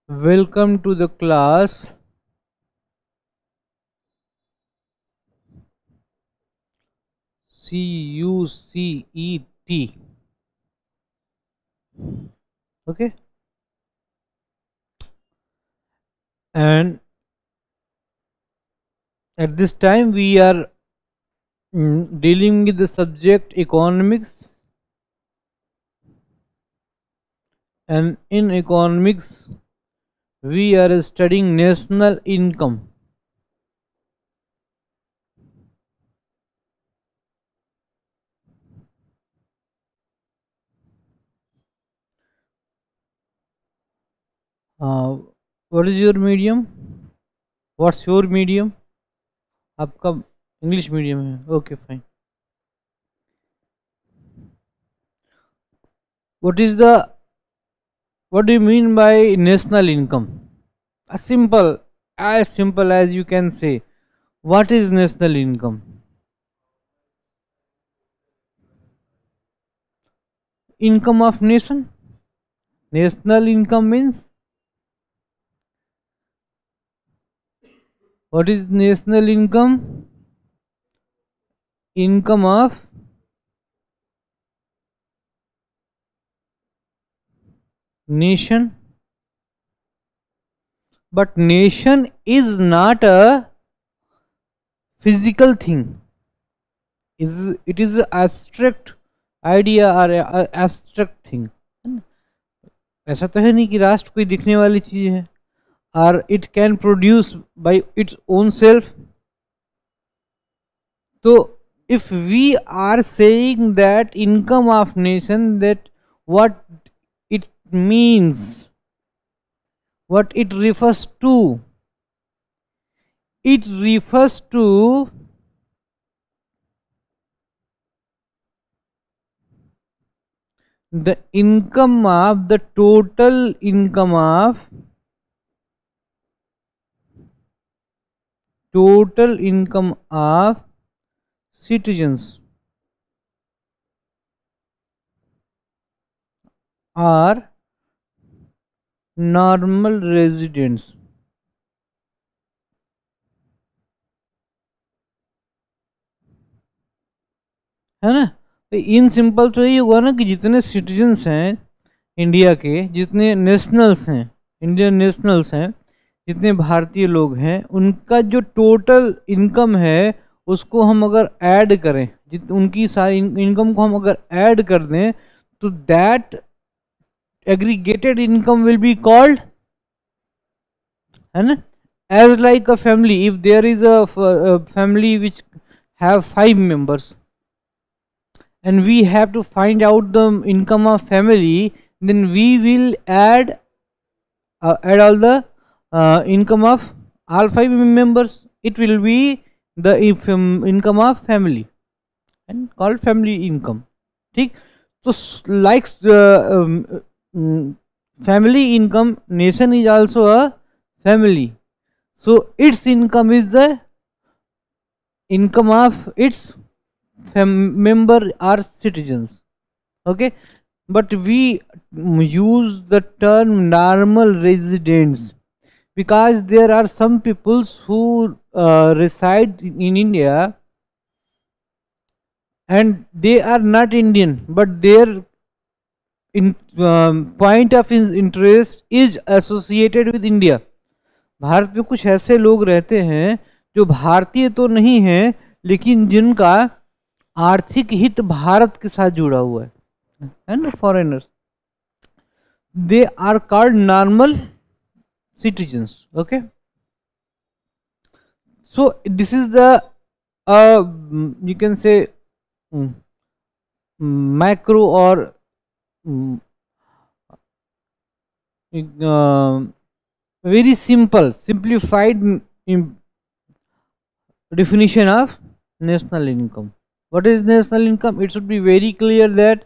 Welcome to the class CUCET. Okay, and at this time we are dealing with the subject economics, and in economics we are studying national income. uh, what is your medium? What's your medium? आपका English medium है. Okay, fine. what is the what do you mean by national income? As simple as you can say, what is national income? Income of nation. National income means, what is national income? Income of nation. But nation is not a physical thing. It is an abstract idea or a abstract thing. ऐसा तो है नहीं कि राष्ट्र कोई दिखने वाली चीज है. Or it can produce by its own self. So if we are saying that income of nation, that what it means, what it refers to, it refers to the income of the total income of citizens or normal residents. है ना. तो in simple तो यही हुआ ना कि जितने citizens हैं इंडिया के, जितने नेशनल्स हैं, इंडियन नेशनल्स हैं, जितने भारतीय लोग हैं, उनका जो टोटल इनकम है उसको हम अगर ऐड करें, उनकी सारी इनकम को हम अगर ऐड कर दें, तो that aggregated income will be called, है ना, as like a family. If there is a family which have 5 members and we have to find out the income of family, then we will add all the income of all 5 members. It will be the income of family and called family income. ठीक. तो like family income, nation is also a family, so its income is the income of its member or citizens. Okay, but we use the term normal residents because there are some peoples who reside in India and they are not Indian, but their point of interest is associated with India. Bharat में कुछ ऐसे लोग रहते हैं जो भारतीय तो नहीं हैं, लेकिन जिनका आर्थिक हित भारत के साथ जुड़ा हुआ है ना, foreigners. They are called normal citizens. Okay, so this is the you can say macro or very simplified definition of national income. What is national income? It should be very clear that,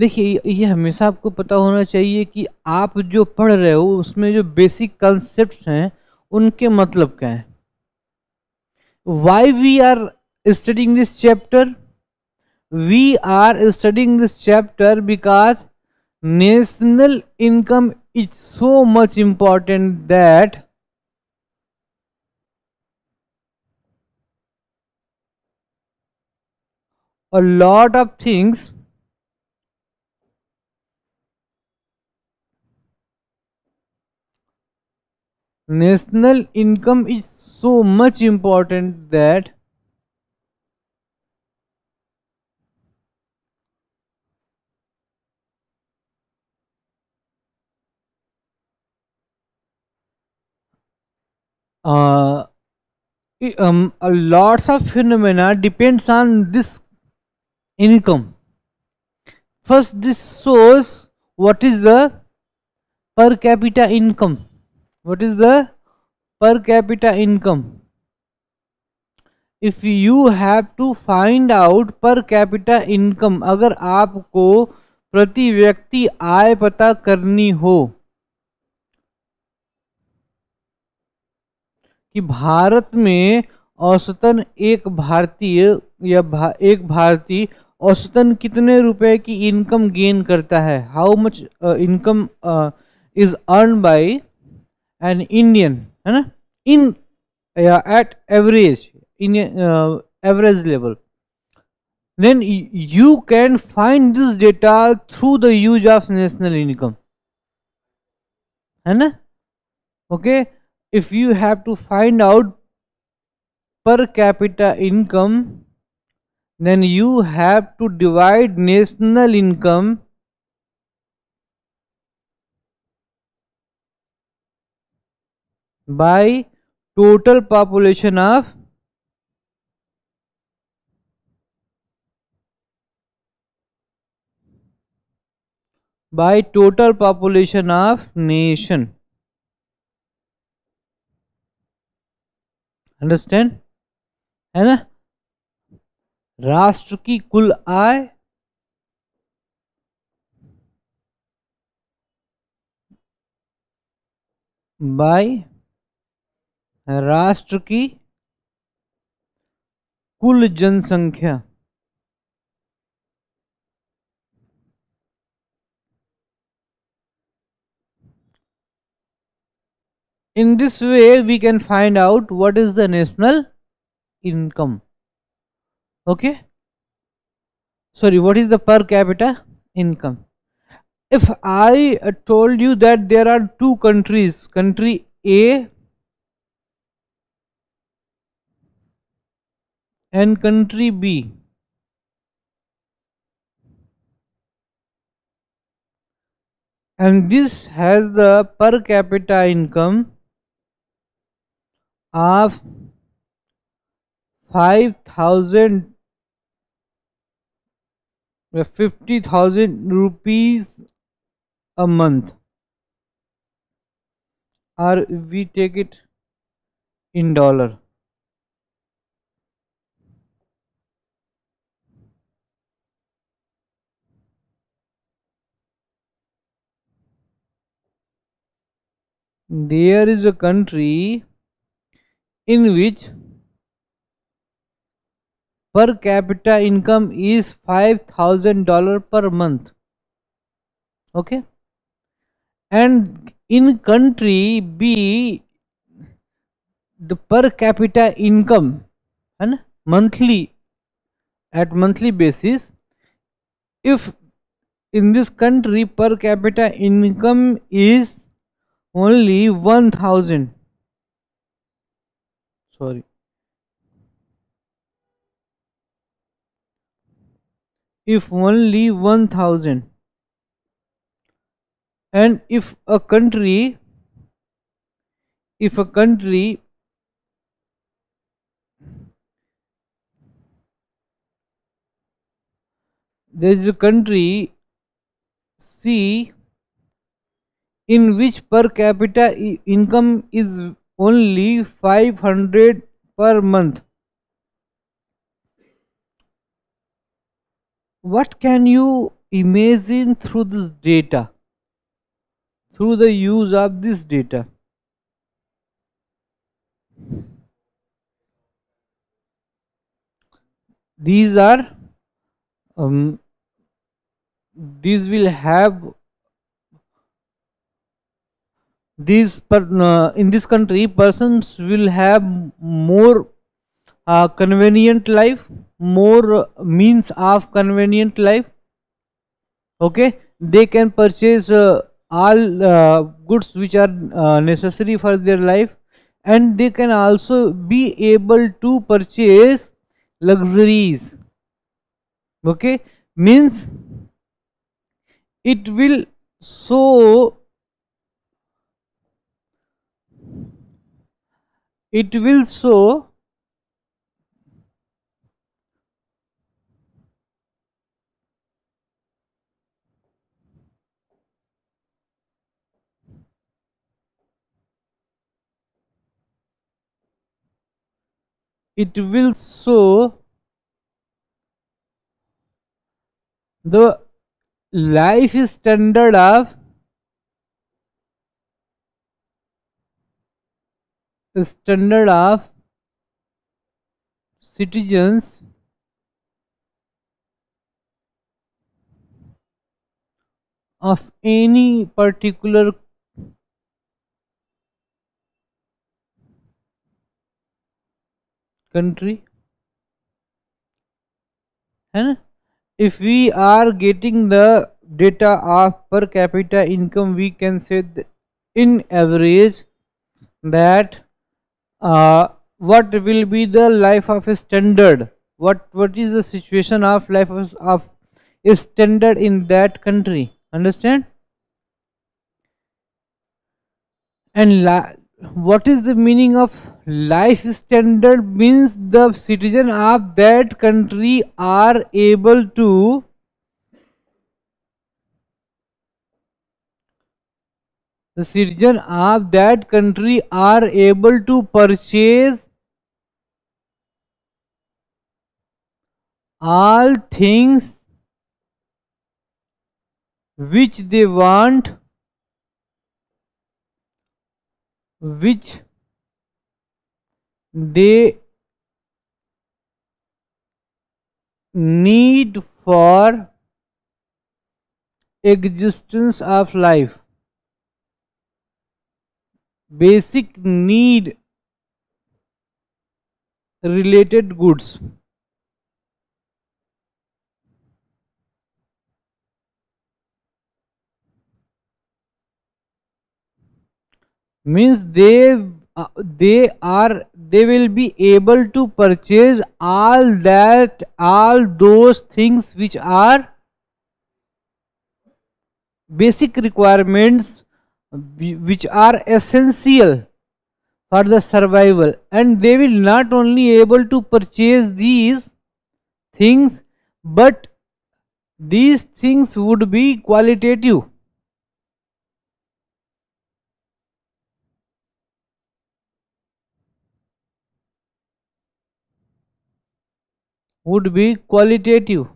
देखिए ये हमेशा आपको पता होना चाहिए कि आप जो पढ़ रहे हो उसमें जो बेसिक कॉन्सेप्ट्स हैं उनके मतलब क्या है. Why we are studying this chapter? We are studying this chapter because national income is so much important that a lot of things national income is so much important that uh, a lots of phenomena depends on this income. First, this shows what is the per capita income. What is the per capita income? If you have to find out per capita income, अगर आपको प्रति व्यक्ति आय पता करनी हो कि भारत में औसतन एक भारतीय एक भारतीय औसतन कितने रुपए की इनकम गेन करता है, how much income is earn by an Indian, है ना, इन at average, in average level, then you can find this data through the use of national income, है ना. Okay, if you have to find out per capita income, then you have to divide national income by total population of nation. Understand, है ना. राष्ट्र की कुल आय bye राष्ट्र की कुल जनसंख्या. In this way we can find out what is the national income. Okay, sorry, what is the per capita income. If I told you that there are two countries, country A and country B, and this has the per capita income of 5,000 50,000 rupees a month, or we take it in dollar. There is a country in which per capita income is $5,000 per month. Okay, and in country B the per capita income and monthly, at monthly basis, if in this country per capita income is only 1000, sorry, if only 1000, and if a country there is a country C in which per capita income is only 500 per month, what can you imagine through this data, through the use of this data? These are these will have in this country, persons will have more convenient life, more means of convenient life. Okay, they can purchase all goods which are necessary for their life, and they can also be able to purchase luxuries. Okay, means it will so it will so it will show the life standard of citizens of any particular country, है ना? If we are getting the data of per capita income, we can say in average that what will be the life of a standard, what is the situation of life of a standard in that country, understand? And what is the meaning of life standard? Means the citizen of that country are able to the citizen of that country are able to purchase all things which they want, which they need for existence of life. Basic need related goods. Means they will be able to purchase all those things which are basic requirements, which are essential for the survival, and they will not only able to purchase these things, but these things would be qualitative, would be qualitative.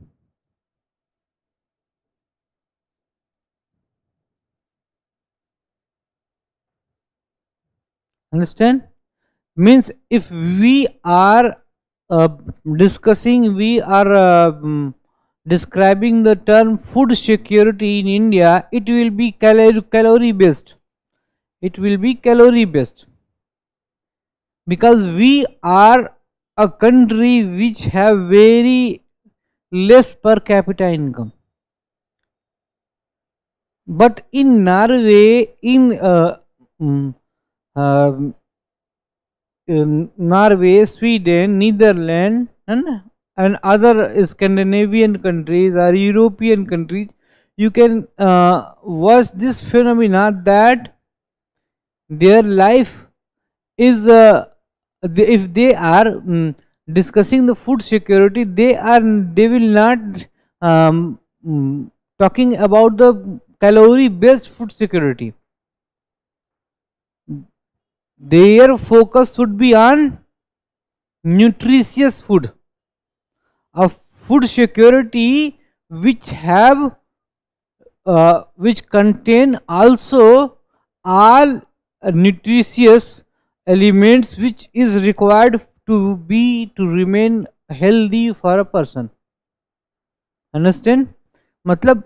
Understand? Means if we are uh, we are describing the term food security in India, it will be calorie based. It will be calorie based because we are a country which have very less per capita income. But in Norway, mm, um, in Norway, Sweden, Netherlands, and other Scandinavian countries or European countries, you can watch this phenomena that their life is if they are discussing the food security, they will not um, talking about the calorie based food security. Their focus would be on nutritious food, of food security which have which contain also all nutritious elements which is required to remain healthy for a person. Understand? मतलब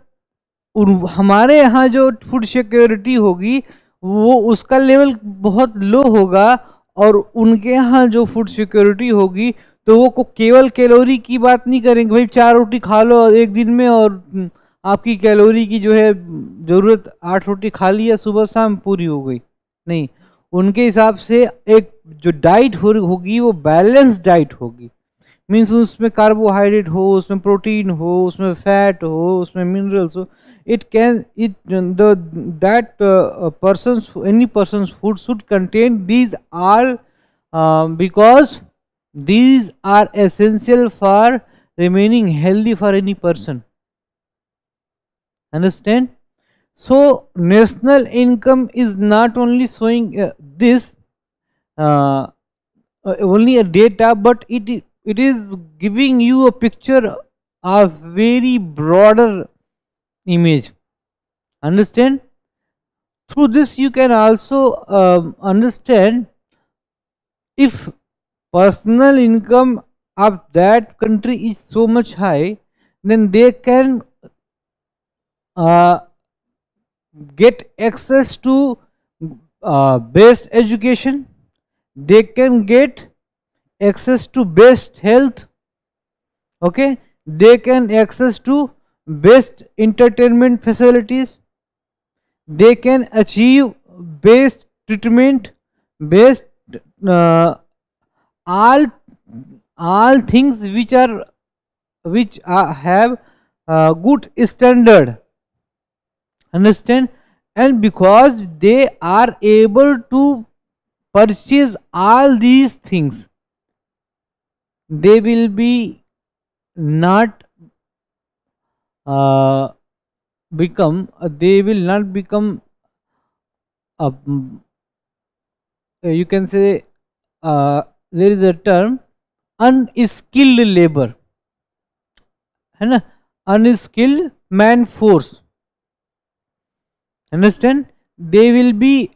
हमारे यहाँ जो food security होगी वो उसका level बहुत लो होगा, और उनके यहाँ जो फूड सिक्योरिटी होगी तो वो को केवल कैलोरी की बात नहीं करेंगे, भाई 4 रोटी खा लो एक दिन में और आपकी कैलोरी की जो है ज़रूरत 8 रोटी खा लिया सुबह शाम पूरी हो गई। नहीं, उनके हिसाब से एक जो डाइट होगी वो बैलेंस डाइट होगी। मीन्स उसमें कार्बोहाइड्रेट हो, उसमें प्रोटीन हो, उसमें फैट हो, उसमें मिनरल्स हो। It can it the that person's any person's food should contain these all, because these are essential for remaining healthy for any person. Understand? So national income is not only showing this uh, only a data, but it is giving you a picture of very broader image. Understand? Through this you can also understand if personal income of that country is so much high, then they can uh, get access to best education, they can get access to best health, okay, they can access to best entertainment facilities, they can achieve best treatment, best uh, all all things which have good standard. Understand? And because they are able to purchase all these things, they will be not they will not become uh, you can say there is a term unskilled labor, है ना, unskilled man force. Understand? They will be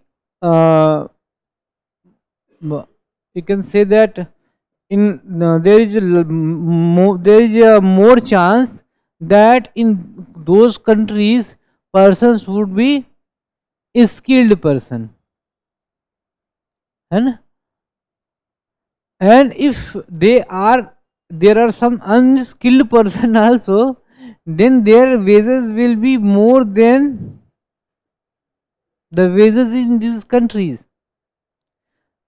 you can say that there is a more chance that in those countries persons would be skilled person, है ना. And if there are some unskilled person also, then their wages will be more than the wages in these countries.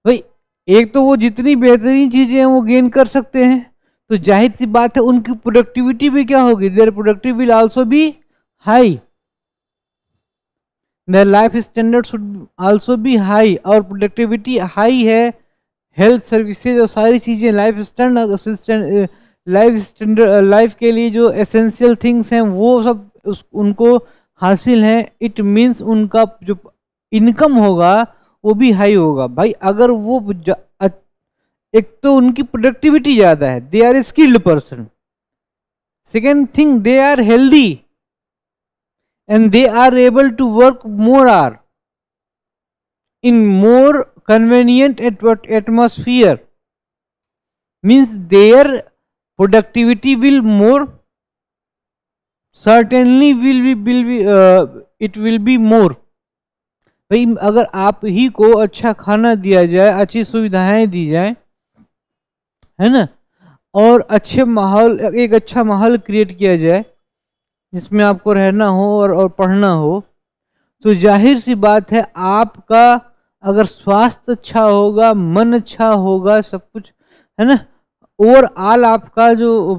भाई एक तो वो जितनी बेहतरीन चीजें हैं वो गेन कर सकते हैं, तो जाहिर सी बात है उनकी प्रोडक्टिविटी भी क्या होगी, there productivity will also be high, their life standard should also be high, और प्रोडक्टिविटी हाई है, हेल्थ सर्विसेज और सारी चीज़ें लाइफ स्टैंडर्ड लाइफ के लिए जो एसेंशियल थिंग्स हैं वो सब उनको हासिल हैं. इट मीन्स उनका जो इनकम होगा वो भी हाई होगा. भाई अगर वो एक तो उनकी प्रोडक्टिविटी ज़्यादा है, they are skilled person, second thing they are healthy and they are able to work more hour in more convenient atmosphere, means their productivity will more certainly will be it will be more. भाई अगर आप ही को अच्छा खाना दिया जाए, अच्छी सुविधाएं दी जाए, है ना, और अच्छे माहौल एक अच्छा माहौल क्रिएट किया जाए जिसमें आपको रहना हो और पढ़ना हो, तो जाहिर सी बात है आपका अगर स्वास्थ्य अच्छा होगा, मन अच्छा होगा, सब कुछ है ना, ओवरऑल आपका जो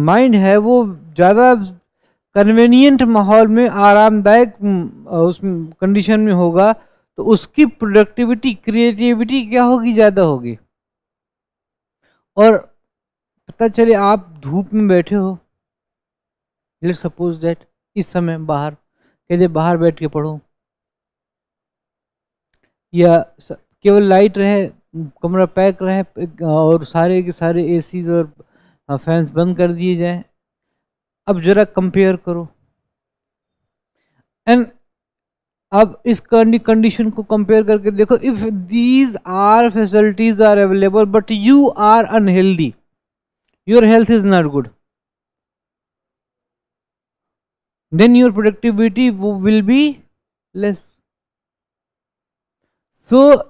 माइंड है वो ज़्यादा कन्वीनियंट माहौल में आरामदायक उस कंडीशन में होगा, तो उसकी प्रोडक्टिविटी क्रिएटिविटी क्या होगी, ज़्यादा होगी. और पता चले आप धूप में बैठे हो, लेट्स सपोज दैट इस समय बाहर कहते बाहर बैठ के पढ़ो, या केवल लाइट रहे, कमरा पैक रहे और सारे के सारे एसीज और फैंस बंद कर दिए जाए. अब जरा कंपेयर करो, एंड अब इस कंडीशन को कंपेयर करके देखो, if these are facilities are available but you are unhealthy, your health is not good, then your productivity will be less. So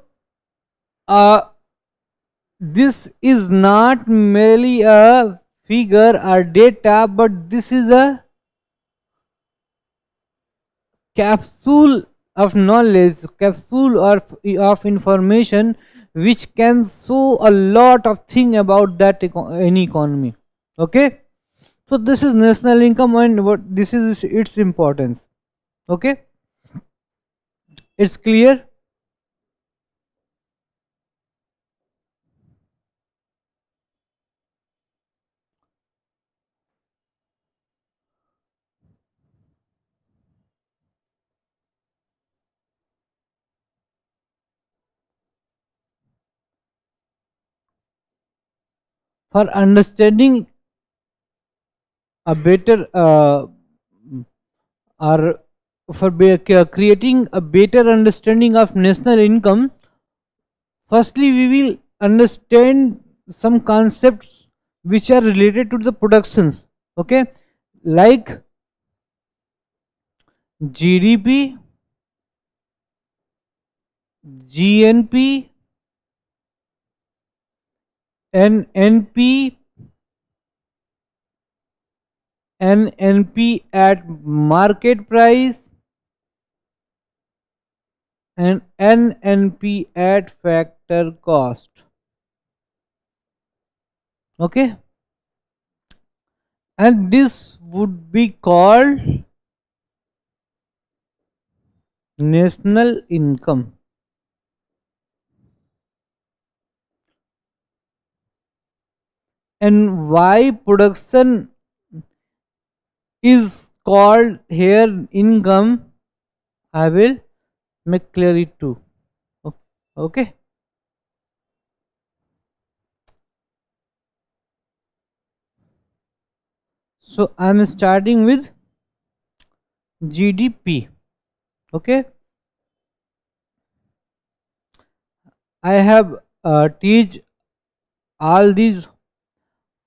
uh, this is not merely a figure or data, but this is a capsule of knowledge, capsule of information, which can show a lot of thing about that any economy. Okay, so this is national income and what this is its importance. Okay, it's clear. For understanding a better or for creating a better understanding of national income, firstly we will understand some concepts which are related to the productions. Okay, like GDP, GNP, NNP, NNP at market price, and NNP at factor cost. Okay, and this would be called national income. And why production is called here income, I will make clear it too. Okay, so I'm starting with GDP. Okay, I have teach all these,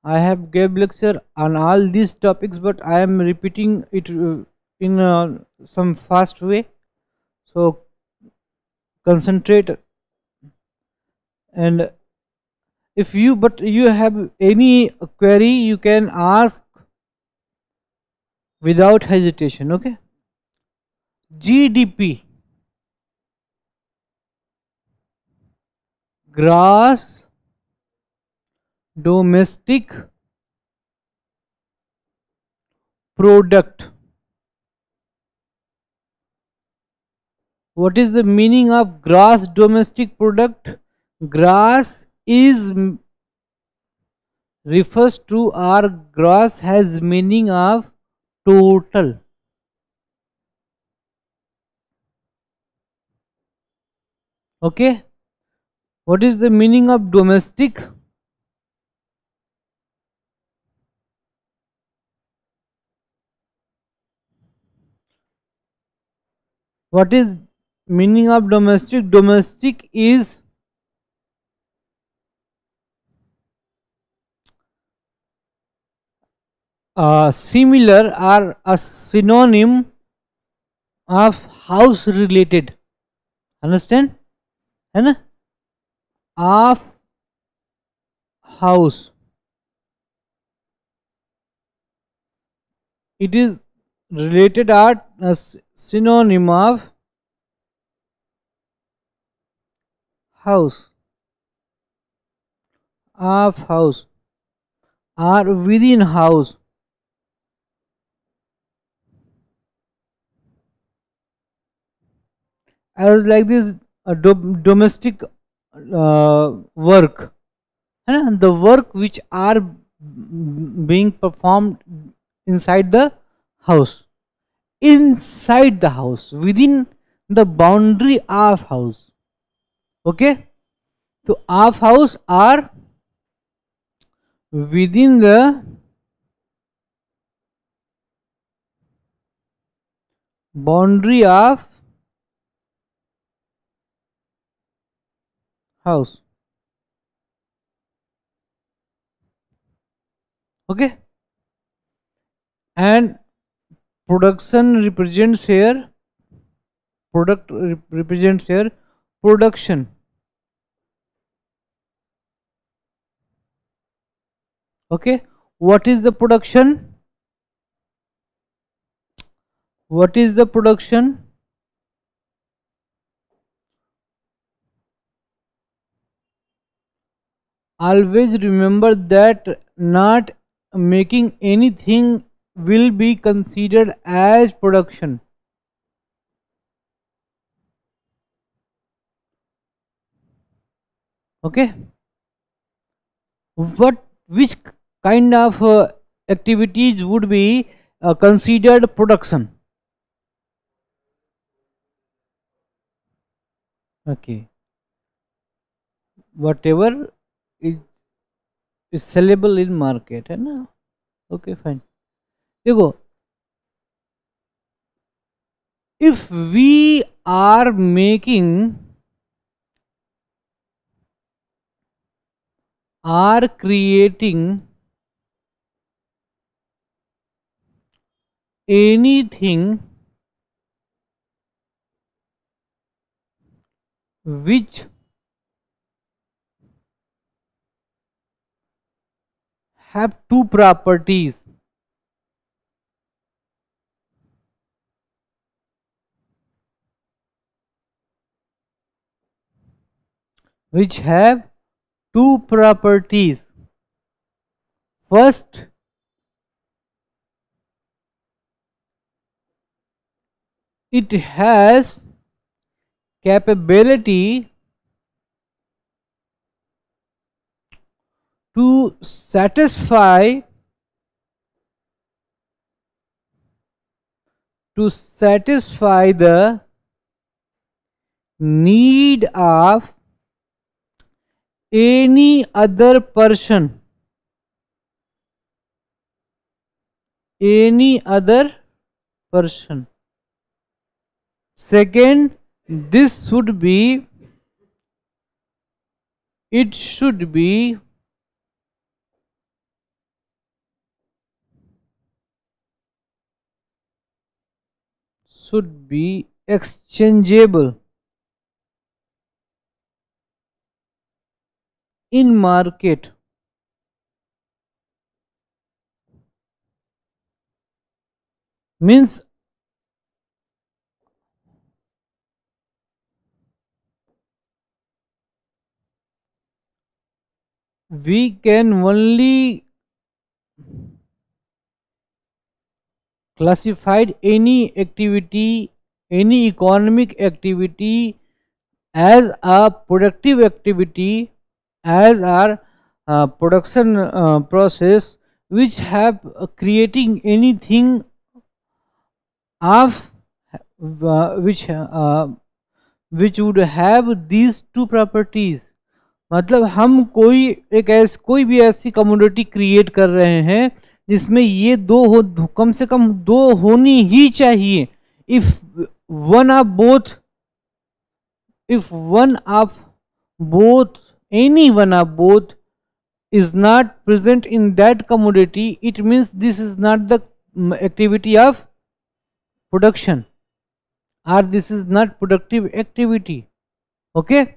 I have gave lecture on all these topics, but I am repeating it in some fast way. So concentrate. And if you but you have any query, you can ask without hesitation. Okay, GDP, gross domestic product. What is the meaning of gross domestic product? Gross is refers to, or gross has meaning of total. Okay, what is the meaning of domestic? What is meaning of domestic? Domestic is similar or a synonym of house related. Understand? है ना? Of house. It is related or a synonym of house. Of house or within house. I was like this domestic work. है ना? The work which are being performed inside the house. Inside the house, within the boundary of house. Okay, so of house are within the boundary of house. Okay, and production represents here, product represents here production. Okay, what is the production? What is the production? Always remember that not making anything will be considered as production. Okay, which kind of activities would be considered production? Okay, whatever is, is sellable in market है ना. Okay, fine. देखो, if we are creating anything which have two properties, which have two properties. First, it has capability to satisfy the need of any other person, Second, this should be it should be exchangeable in market. Means we can only classified any activity, any economic activity as a productive activity, as our production process, which have creating anything of which would have these two properties. मतलब हम कोई भी ऐसी community create कर रहे हैं जिसमें ये दो हो, कम से कम दो होनी ही चाहिए. If one of both any one of both is not present in that commodity, it means this is not the activity of production, or this is not productive activity. Okay,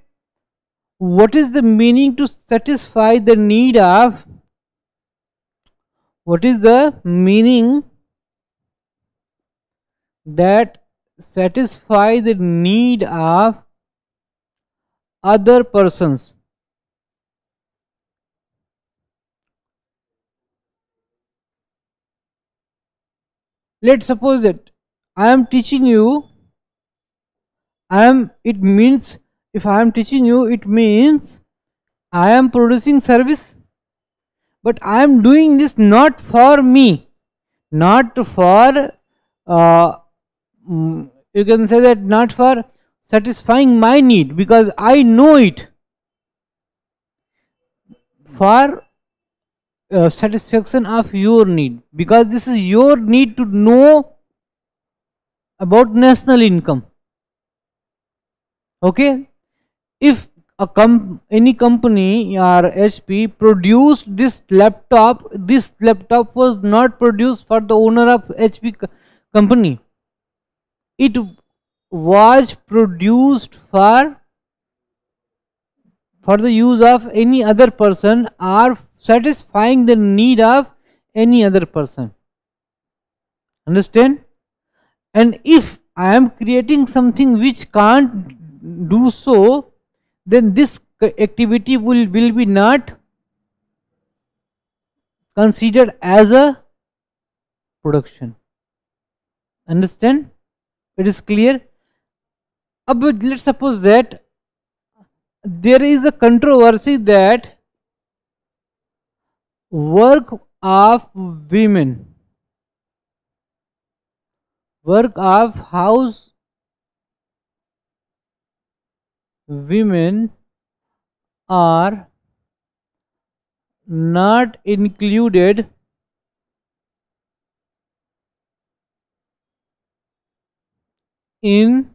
what is the meaning to satisfy the need of, what is the meaning that satisfy the need of other persons? Let's suppose that I am teaching you, it means, if I am teaching you, it means I am producing service, but I am doing this not for me, not for you can say that not for satisfying my need, because I know it, for satisfaction of your need, because this is your need to know about national income. Okay, if any company or HP produced this laptop was not produced for the owner of HP company, it was produced for for the use of any other person or satisfying the need of any other person. Understand? And if I am creating something which can't do so, then this activity will be not considered as a production. Understand? It is clear. But let's suppose that there is a controversy that work of women, work of house women are not included in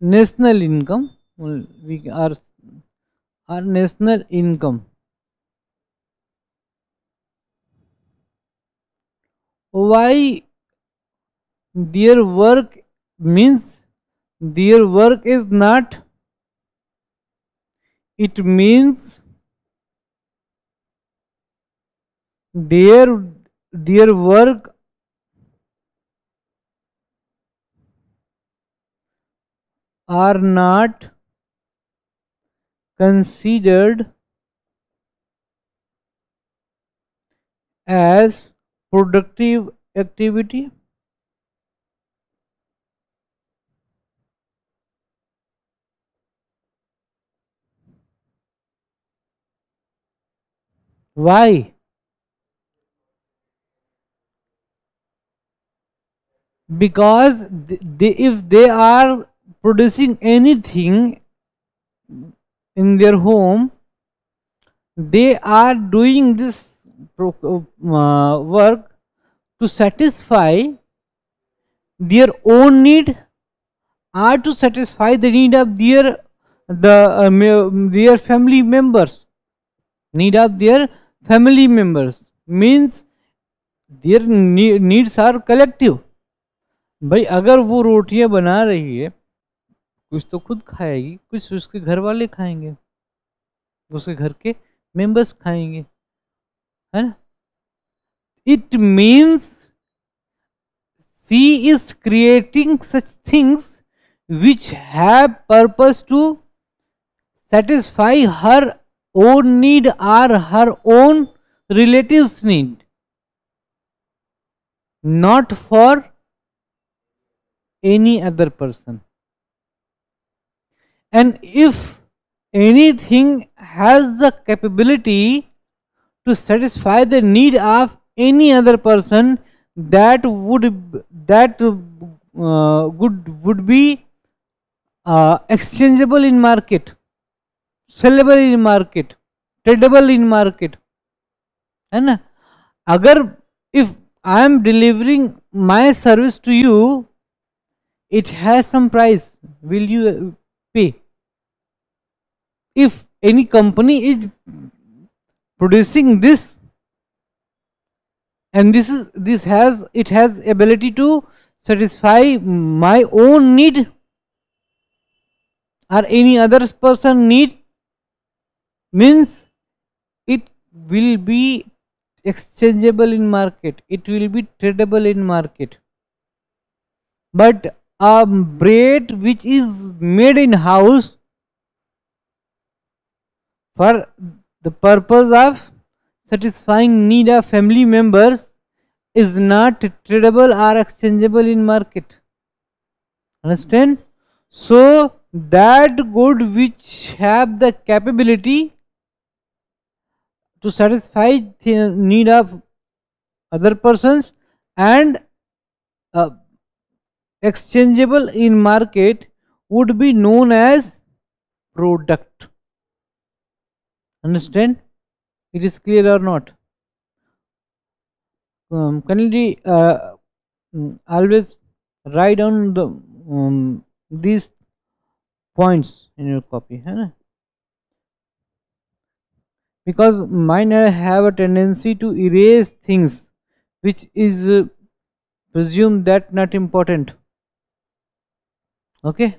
national income. We are our national income. Why their work means their work is not, it means their work are not considered as productive activity. Why? Because if they are producing anything in their home, they are doing this work to satisfy their own need or to satisfy the need of their family members. Need of their family members means their needs are collective. भाई अगर वो रोटियां बना रही है, कुछ तो खुद खाएगी, कुछ उसके घर वाले खाएंगे, उसके घर के मेंबर्स खाएंगे, है ना? It means she is creating such things which have purpose to satisfy her own need or her own relatives' need, not for any other person. And if anything has the capability to satisfy the need of any other person, that would be exchangeable in market, sellable in market, tradable in market, है ना? अगर if I am delivering my service to you, it has some price, will you pay? If any company is producing this and it has ability to satisfy my own need or any other person need, means it will be exchangeable in market, it will be tradable in market. But a bread which is made in house for the purpose of satisfying need of family members is not tradable or exchangeable in market. Understand? So that good which have the capability to satisfy the need of other persons and exchangeable in market would be known as product. Understand? It is clear or not? Kindly always write down these points in your copy, है ना? Because mine have a tendency to erase things which is presumed that not important. Okay.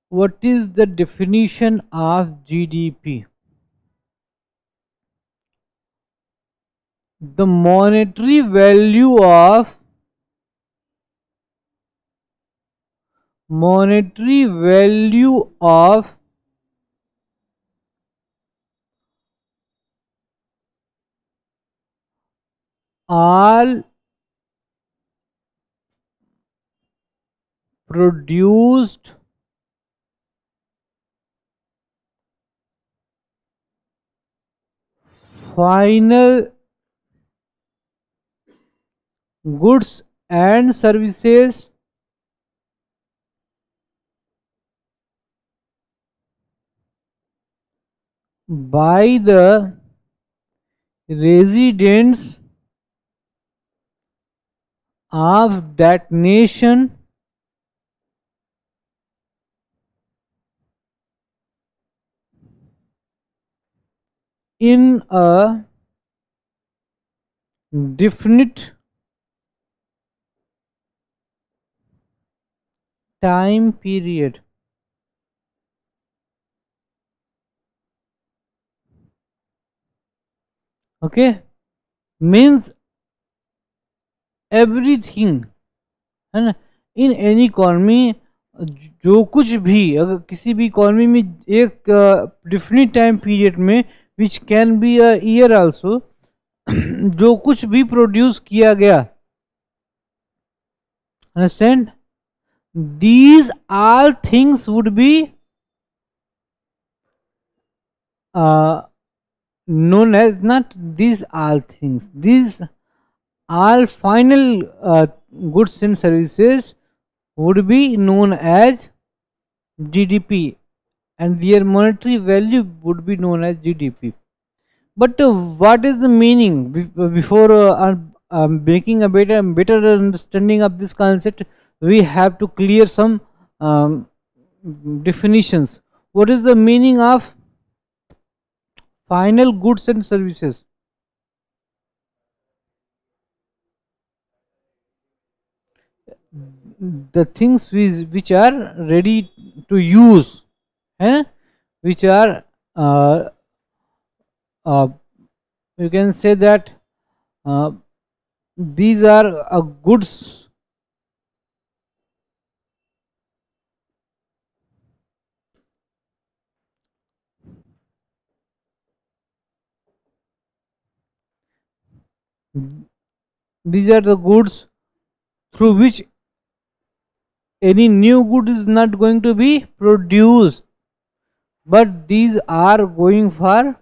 What is the definition of GDP? The monetary value of all produced final goods and services by the residents of that nation in a definite time period. Okay, means everything, है ना, in any economy, जो कुछ भी अगर किसी भी economy में एक डिफिनिट टाइम पीरियड में, which can be a year also, जो कुछ भी प्रोड्यूस किया गया, understand, these all things would be uh, known as, not these all things, these all final goods and services would be known as GDP, and their monetary value would be known as GDP. But what is the meaning? Before making a better understanding of this concept, we have to clear some um, definitions. What is the meaning of final goods and services? The things which are ready to use, eh? Which are uh, uh, you can say that uh, these are goods. These are the goods through which any new good is not going to be produced, but these are going for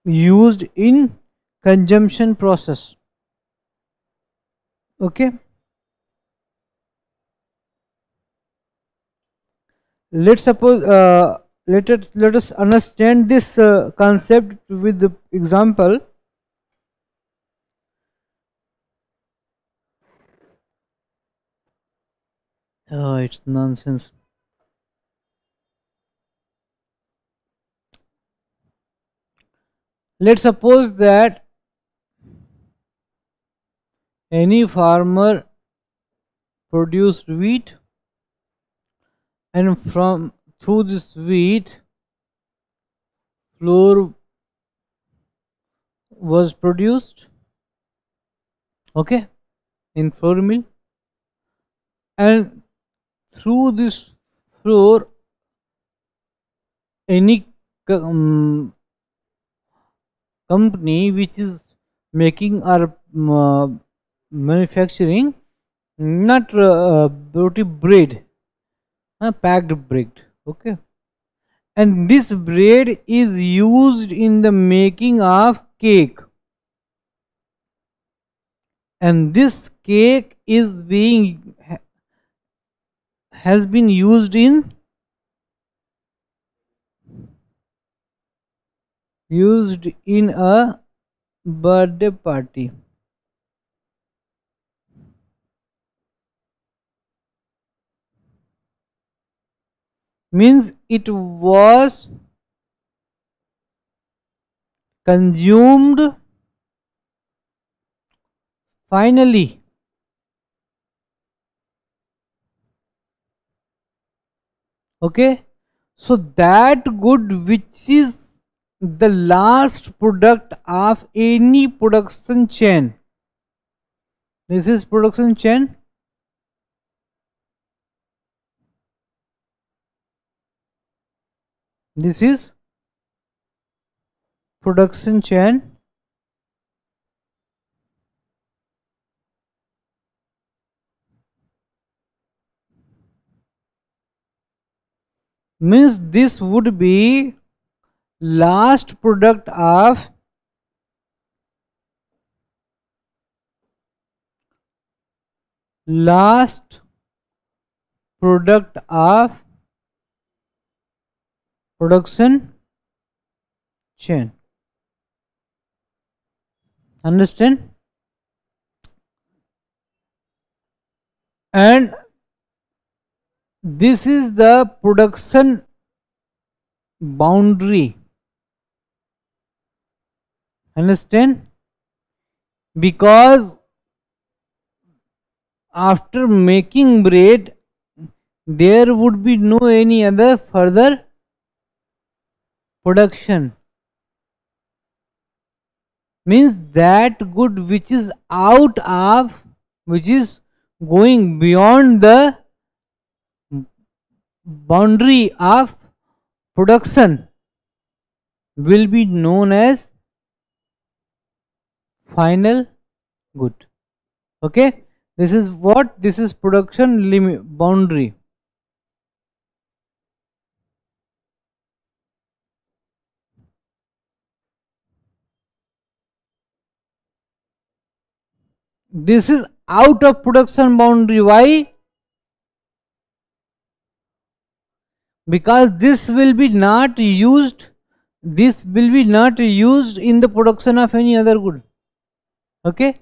used in consumption process. Okay, let's suppose let us understand this concept with the example. Oh, it's nonsense. Let's suppose that any farmer produced wheat, and from through this wheat flour was produced, okay, in flour mill, and through this flour any company which is making or manufacturing, not roti bread, packed bread, okay, and this bread is used in the making of cake, and this cake is being has been used in a birthday party. Means it was consumed finally Okay, so that good which is the last product of any production chain, this is production chain. This is production chain. Means this would be last product of last product of production chain. Understand? And this is the production boundary. Understand? Because after making bread, there would be no any other further production. Means that good which is out of, which is going beyond the boundary of production will be known as final good. Okay, this is what, this is production limit boundary. This is out of production boundary. Why? Because this will be not used, this will be not used in the production of any other good. Okay,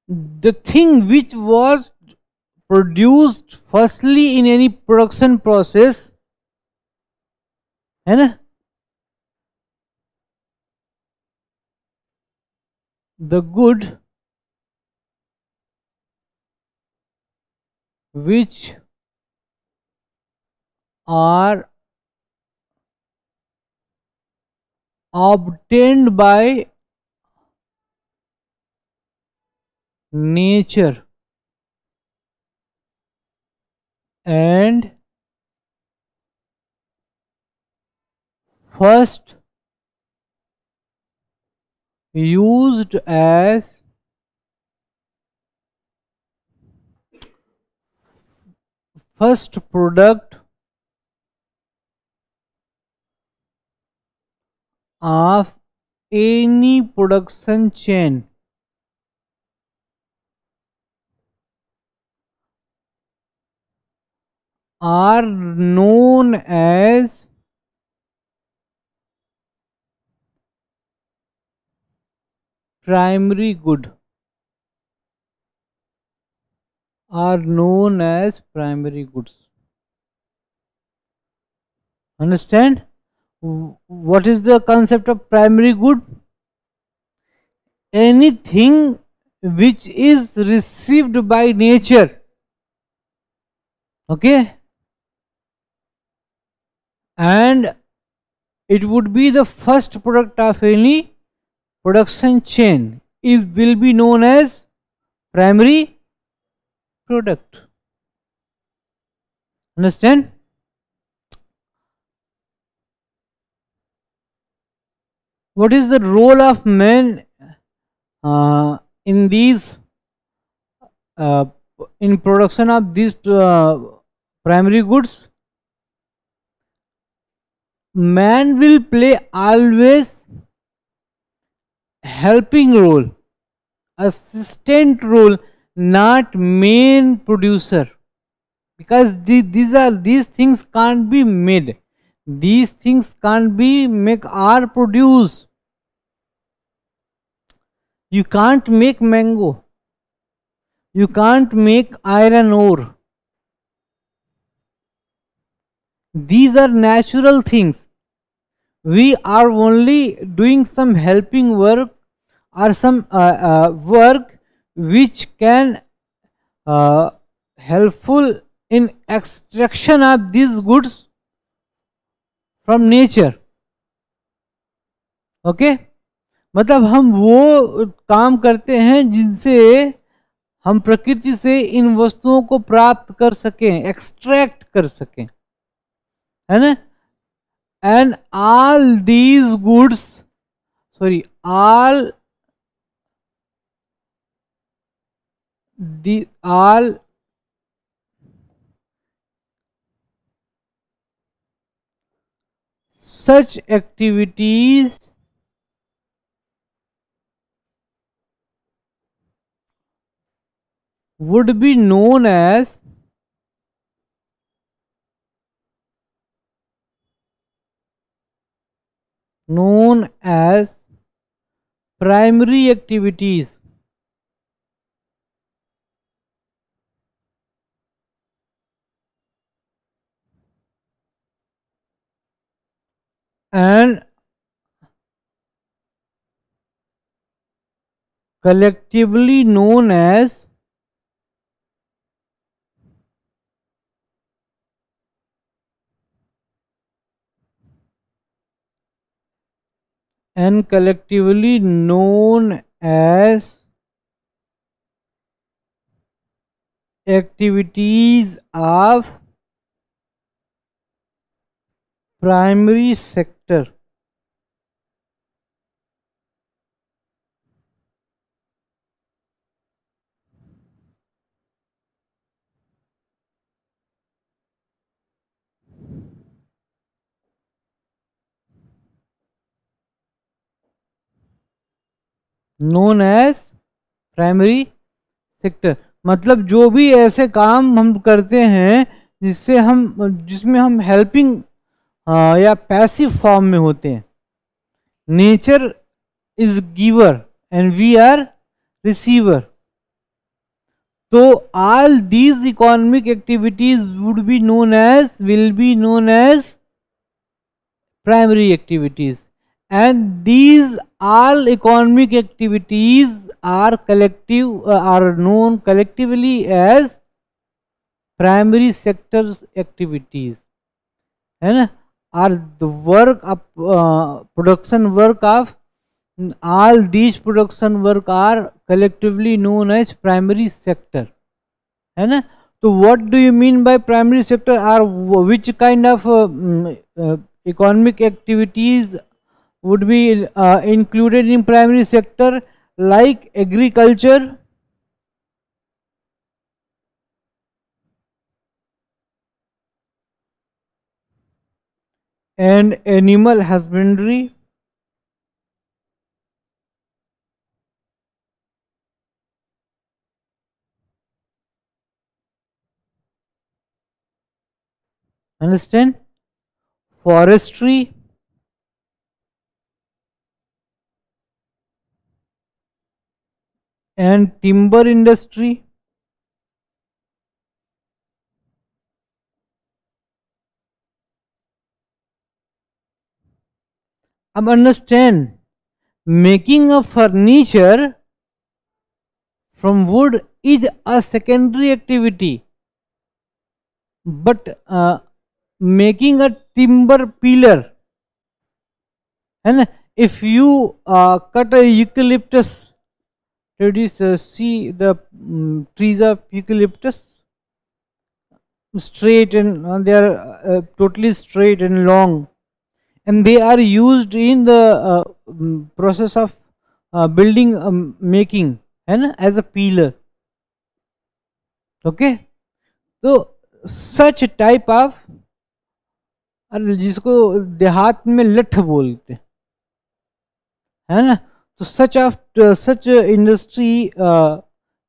the thing which was produced firstly in any production process, है ना, the good which are obtained by nature and first used as first product of any production chain are known as primary good, are known as primary goods. Understand? What is the concept of primary good? Anything which is received by nature, okay, and it would be the first product of any production chain, is will be known as primary product. Understand? What is the role of man in these uh, in production of these primary goods? Man will play always helping role, assistant role, not main producer, because these things can't be made, these things can't be make or produce. You can't make mango, you can't make iron ore. These are natural things. We are only doing some helping work or some work which can helpful in extraction of these goods from nature. Okay, मतलब हम वो काम करते हैं जिनसे हम प्रकृति से इन वस्तुओं को प्राप्त कर सकें, एक्सट्रैक्ट कर सकें, है ना. And all these goods, sorry, all the all such activities would be known as primary activities. And collectively known as activities of primary sector. Known as primary sector, मतलब जो भी ऐसे काम हम करते हैं जिससे हम, जिसमें हम हेल्पिंग या पैसिव फॉर्म में होते हैं. Nature is giver and we are receiver. तो all these economic activities would be known as, will be known as primary activities, and these all economic activities are known collectively as primary sector activities, है ना. are the work of production work of all these production work are collectively known as primary sector, है ना. तो what do you mean by primary sector, or which kind of economic activities would be included in primary sector, like agriculture, and animal husbandry, understand, forestry, and timber industry. अब understand, making a furniture from wood is a secondary activity, but making a timber pillar, है ना. if you cut a eucalyptus, did you see the trees of eucalyptus, straight, and they are totally straight and long, and they are used in the process of building, making, है ना, as a pillar. Okay, तो such type of, जिसको देहात में लठ बोलते हैं, है ना. तो such industry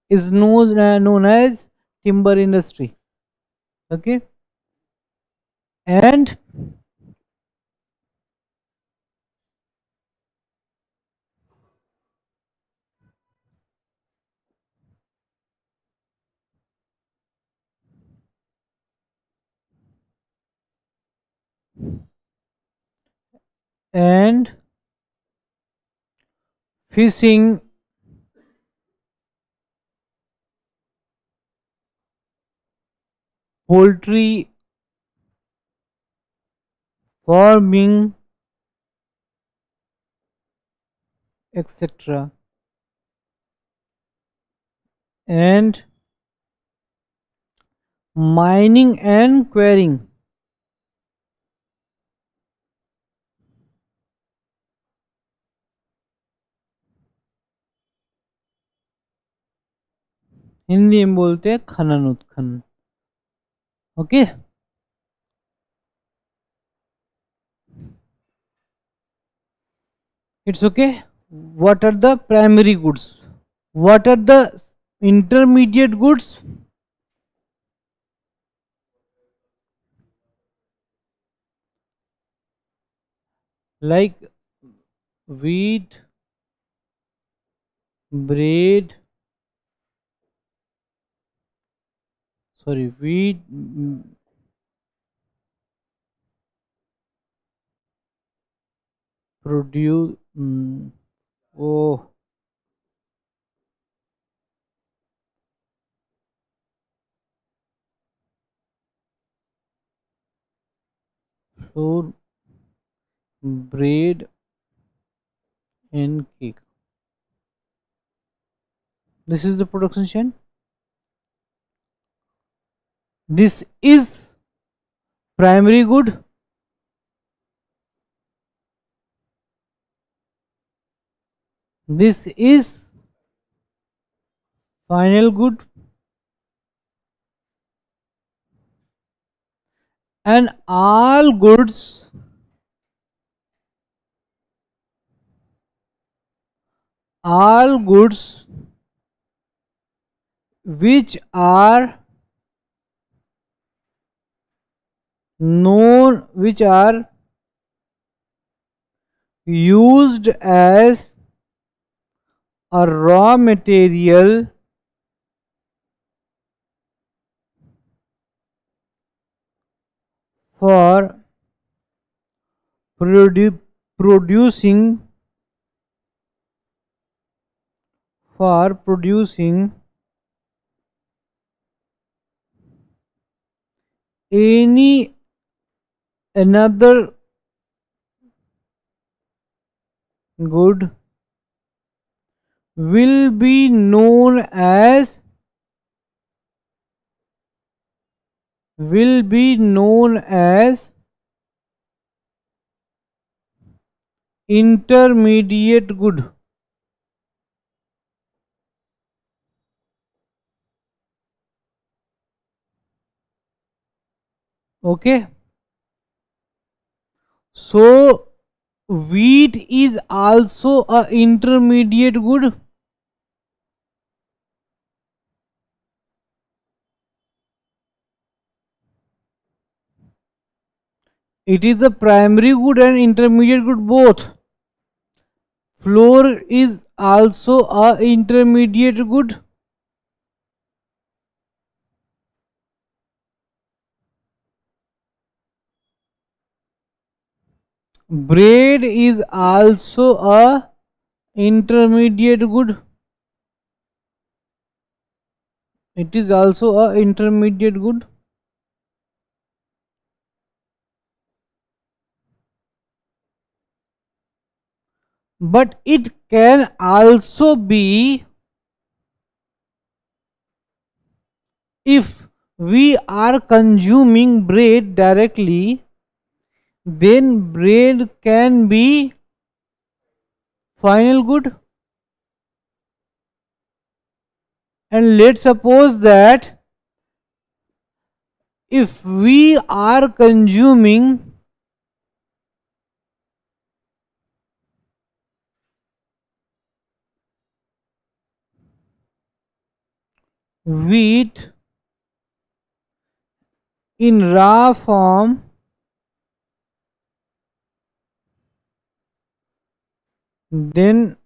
is known as timber industry. Okay, and fishing, poultry farming, etc. and mining and quarrying. Hindi में बोलते हैं खनन उत्खनन. Okay, it's okay. What are the primary goods? What are the intermediate goods? Like wheat, bread, wheat, produce, oh, flour, bread and cake. This is the production chain. This is primary good. This is final good. And all goods which are known, which are used as a raw material for producing any another good will be known as intermediate good. Okay, so wheat is also a intermediate good. It is a primary good and intermediate good both. Flour is also a intermediate good. Bread is also a intermediate good. It is also a intermediate good. But it can also be, if we are consuming bread directly, then bread can be final good. And let's suppose that if we are consuming wheat in raw form, then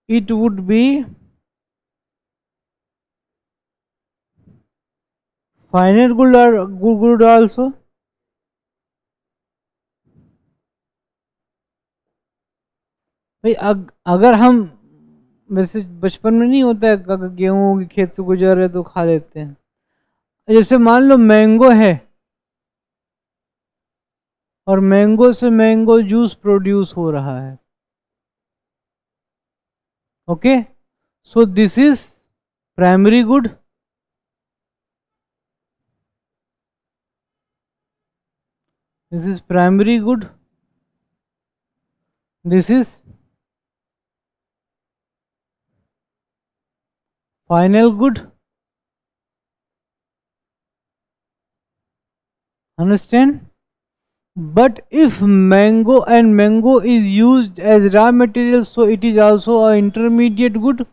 it would be final good or good also. भाई अगर हम वैसे बचपन में नहीं होता है, अगर गेहूं के खेत से गुजर रहे तो खा लेते हैं। जैसे मान लो मैंगो है और मैंगो से मैंगो जूस प्रोड्यूस हो रहा है। Okay, so this is primary good, this is primary good, this is final good. Understand? But if mango and mango is used as raw material, so it is also a intermediate good.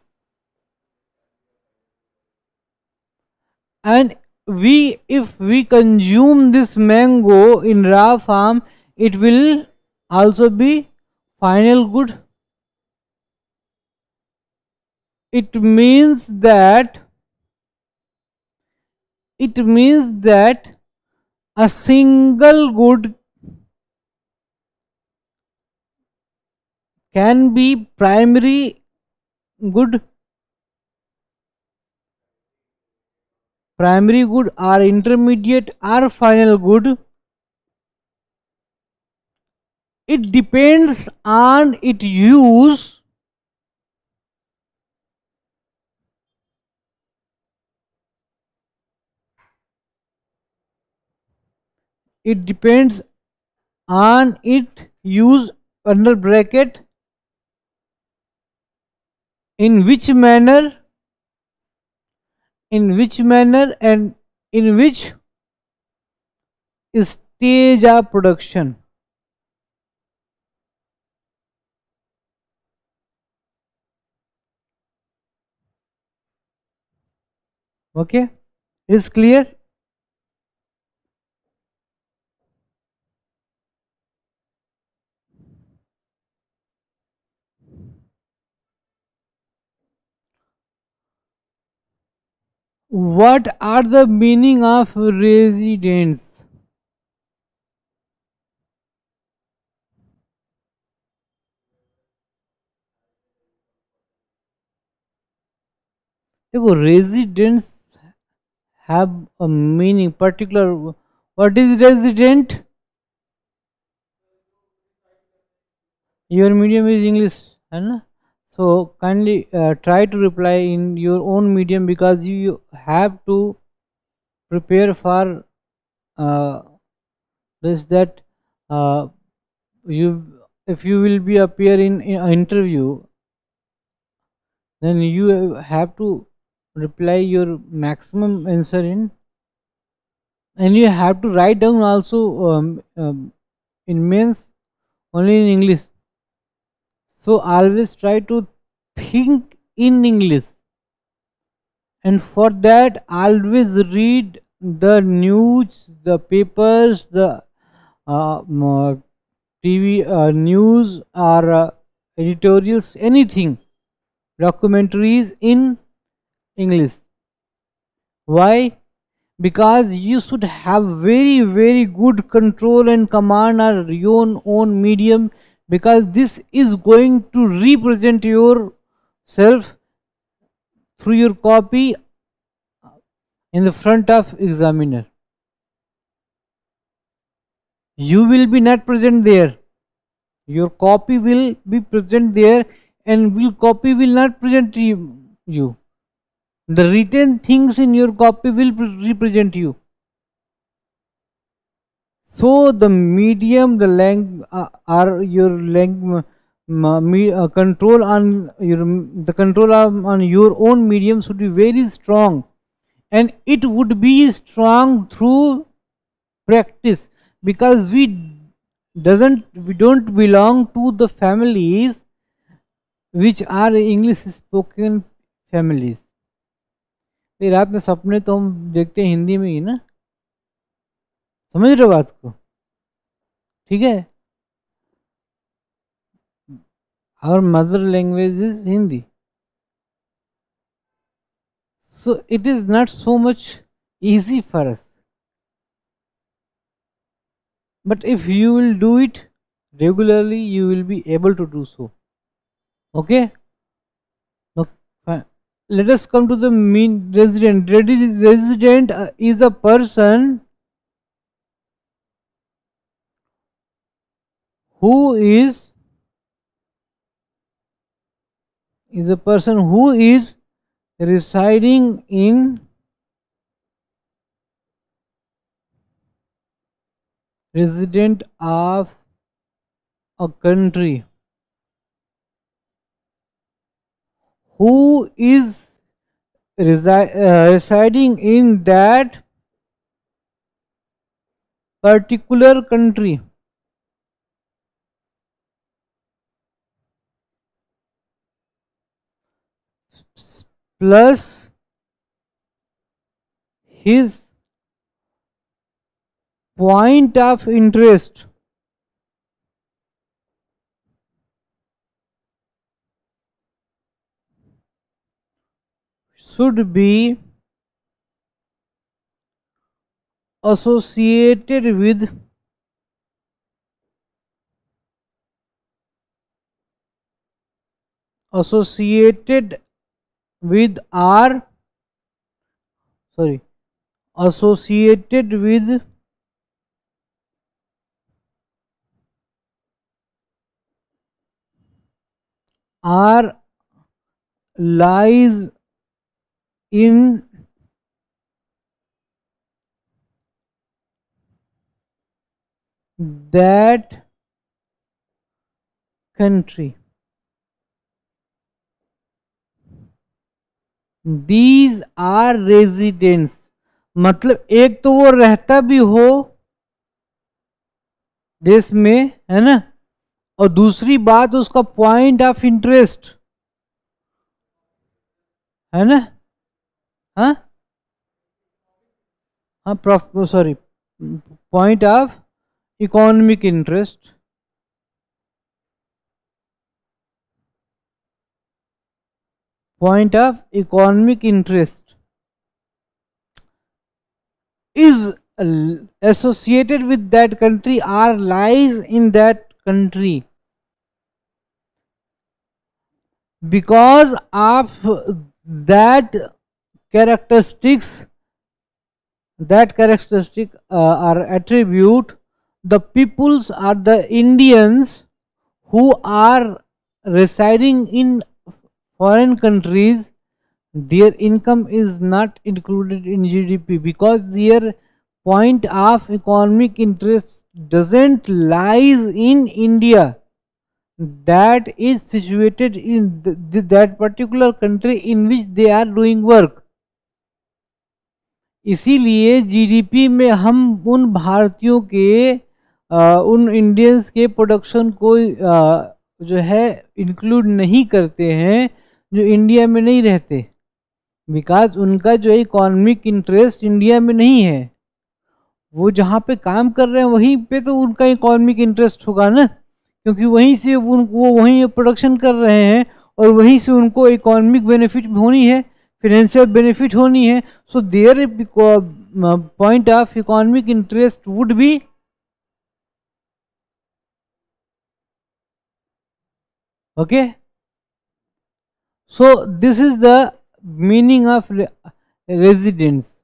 And we, if we consume this mango in raw form, it will also be final good. It means that it means that a single good can be primary good, primary good, or intermediate or final good. It depends on its use. It depends on its use under bracket, in which manner, in which manner, and in which stage of production. Okay, is clear? What are the meaning of residents? देखो, residents have a meaning particular. What is resident? Your medium is English, है ना? So kindly try to reply in your own medium, because you have to prepare for uh, this, that uh, you, if you will be appear in an interview, then you have to reply your maximum answer in, and you have to write down also in mains only in English. So always try to think in English, and for that always read the news, the papers, the TV news, or editorials, anything, documentaries in English. Why? Because you should have very very good control and command on your own medium, because this is going to represent yourself through your copy in the front of examiner. You will be not present there, your copy will be present there, and will copy will not present you. The written things in your copy will represent you. So the medium, the or your control on your, the control on your own medium should be very strong, and it would be strong through practice, because we don't belong to the families which are English spoken families. ये रात में सपने तो हम देखते हैं हिंदी में ही ना, समझ रहे हो बात को? ठीक है, our mother language is Hindi, so it is not so much easy for us, but if you will do it regularly, you will be able to do so. Okay, let us come to the mean resident. Resident is a person who is a person who is residing in resident of a country, who is residing in that particular country, plus his point of interest should be associated with associated with our sorry associated with our lies in that country. These are residents, मतलब एक तो वो रहता भी हो देश में, है ना, और दूसरी बात उसका पॉइंट ऑफ इंटरेस्ट, है ना, हाँ हाँ sorry point of economic interest, point of economic interest is associated with that country or lies in that country because of that characteristics, that characteristic or attribute, the peoples are the Indians who are residing in foreign countries, their income is not included in GDP because their point of economic interest doesn't lies in India, that is situated in that particular country in which they are doing work. इसीलिए GDP में हम उन भारतीयों के उन Indians के production को जो है इंक्लूड नहीं करते हैं जो इंडिया में नहीं रहते, बिकॉज उनका जो इकोनॉमिक इंटरेस्ट इंडिया में नहीं है, वो जहाँ पे काम कर रहे हैं वहीं पे तो उनका इकोनॉमिक इंटरेस्ट होगा ना, क्योंकि वहीं से वो वहीं प्रोडक्शन कर रहे हैं और वहीं से उनको इकोनॉमिक बेनिफिट होनी है, फिनेंशियल बेनिफिट होनी है. So their point of economic interest would be okay. So this is the meaning of residence.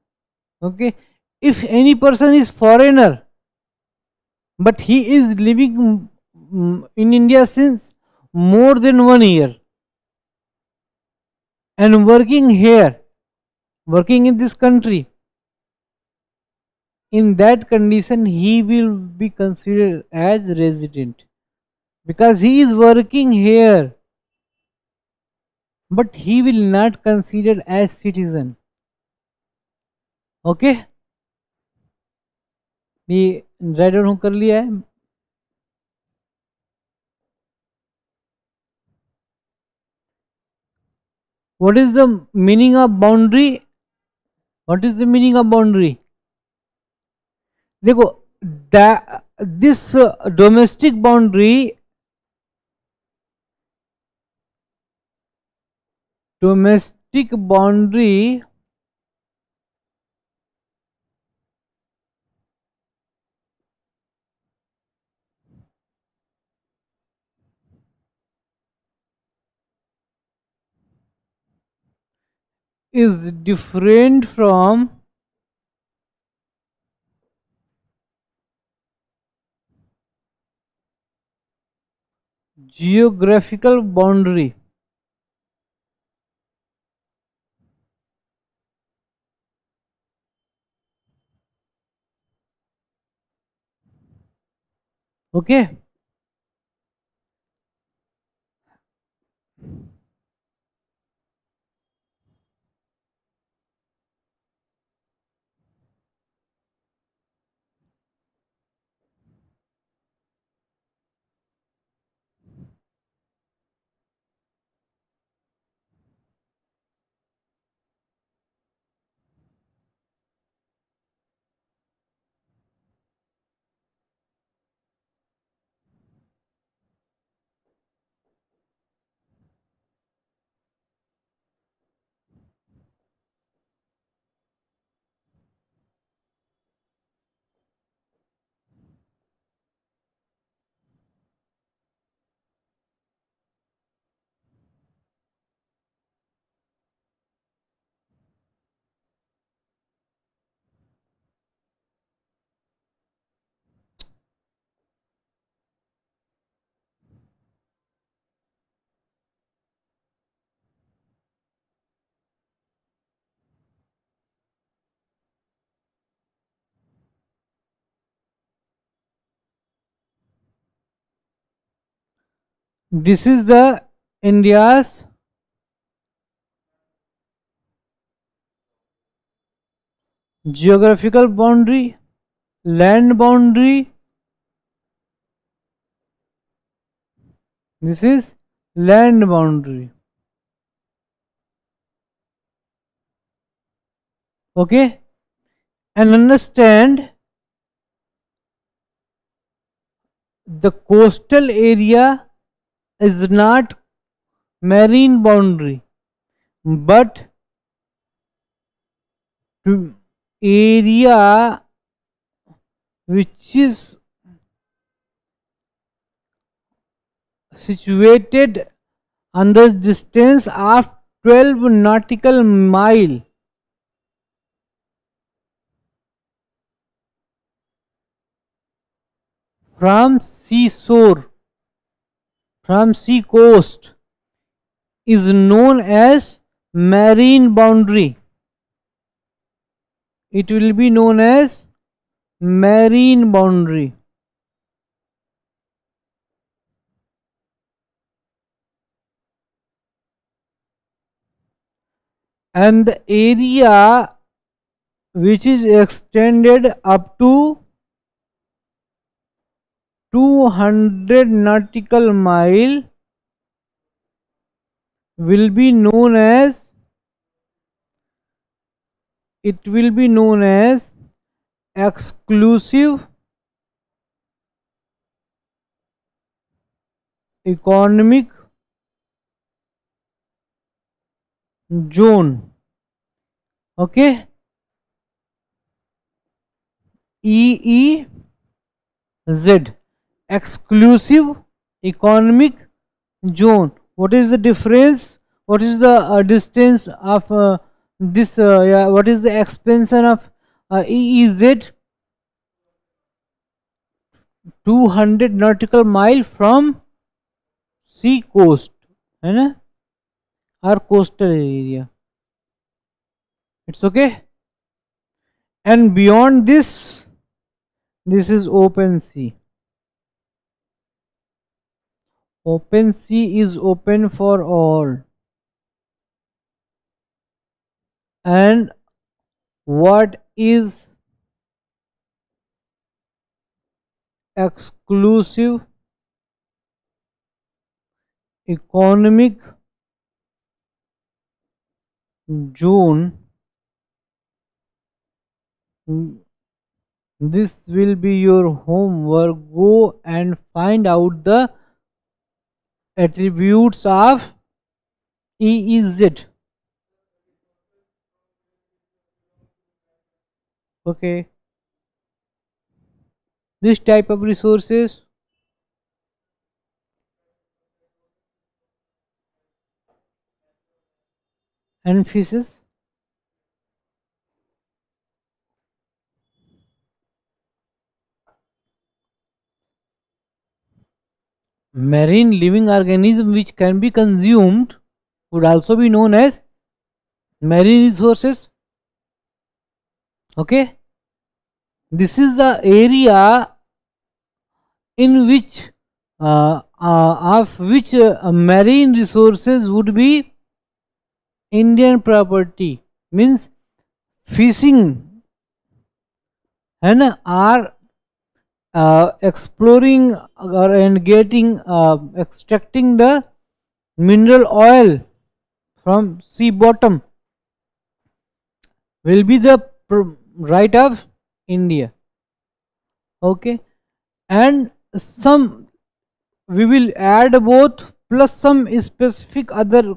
Okay, if any person is foreigner but he is living in India since more than 1 year and working here, working in this country, in that condition he will be considered as resident because he is working here, but he will not considered as citizen. Okay, ये write down कर लिया है. What is the meaning of boundary? What is the meaning of boundary? देखो, this domestic boundary, domestic boundary is different from geographical boundary. Okay. This is the India's geographical boundary, land boundary. This is land boundary. Okay. And understand, the coastal area is not marine boundary, but area which is situated on the distance of 12 nautical mile from seashore, from sea coast, is known as marine boundary. It will be known as marine boundary. And the area which is extended up to 200 nautical mile will be known as, it will be known as exclusive economic zone. Okay. EEZ, exclusive economic zone. What is the difference? What is the distance of this? Yeah, what is the expansion of EEZ? 200 nautical mile from sea coast, है ना, or coastal area. It's okay. And beyond this, this is open sea. Open sea is open for all. And what is exclusive economic zone? This will be your homework. Go and find out the attributes of EEZ. Okay. This type of resources and pieces. Marine living organism which can be consumed would also be known as marine resources. Okay, this is the area in which of which marine resources would be Indian property. Means fishing and are exploring and getting extracting the mineral oil from sea bottom will be the right of India. Okay, and some we will add both plus some specific other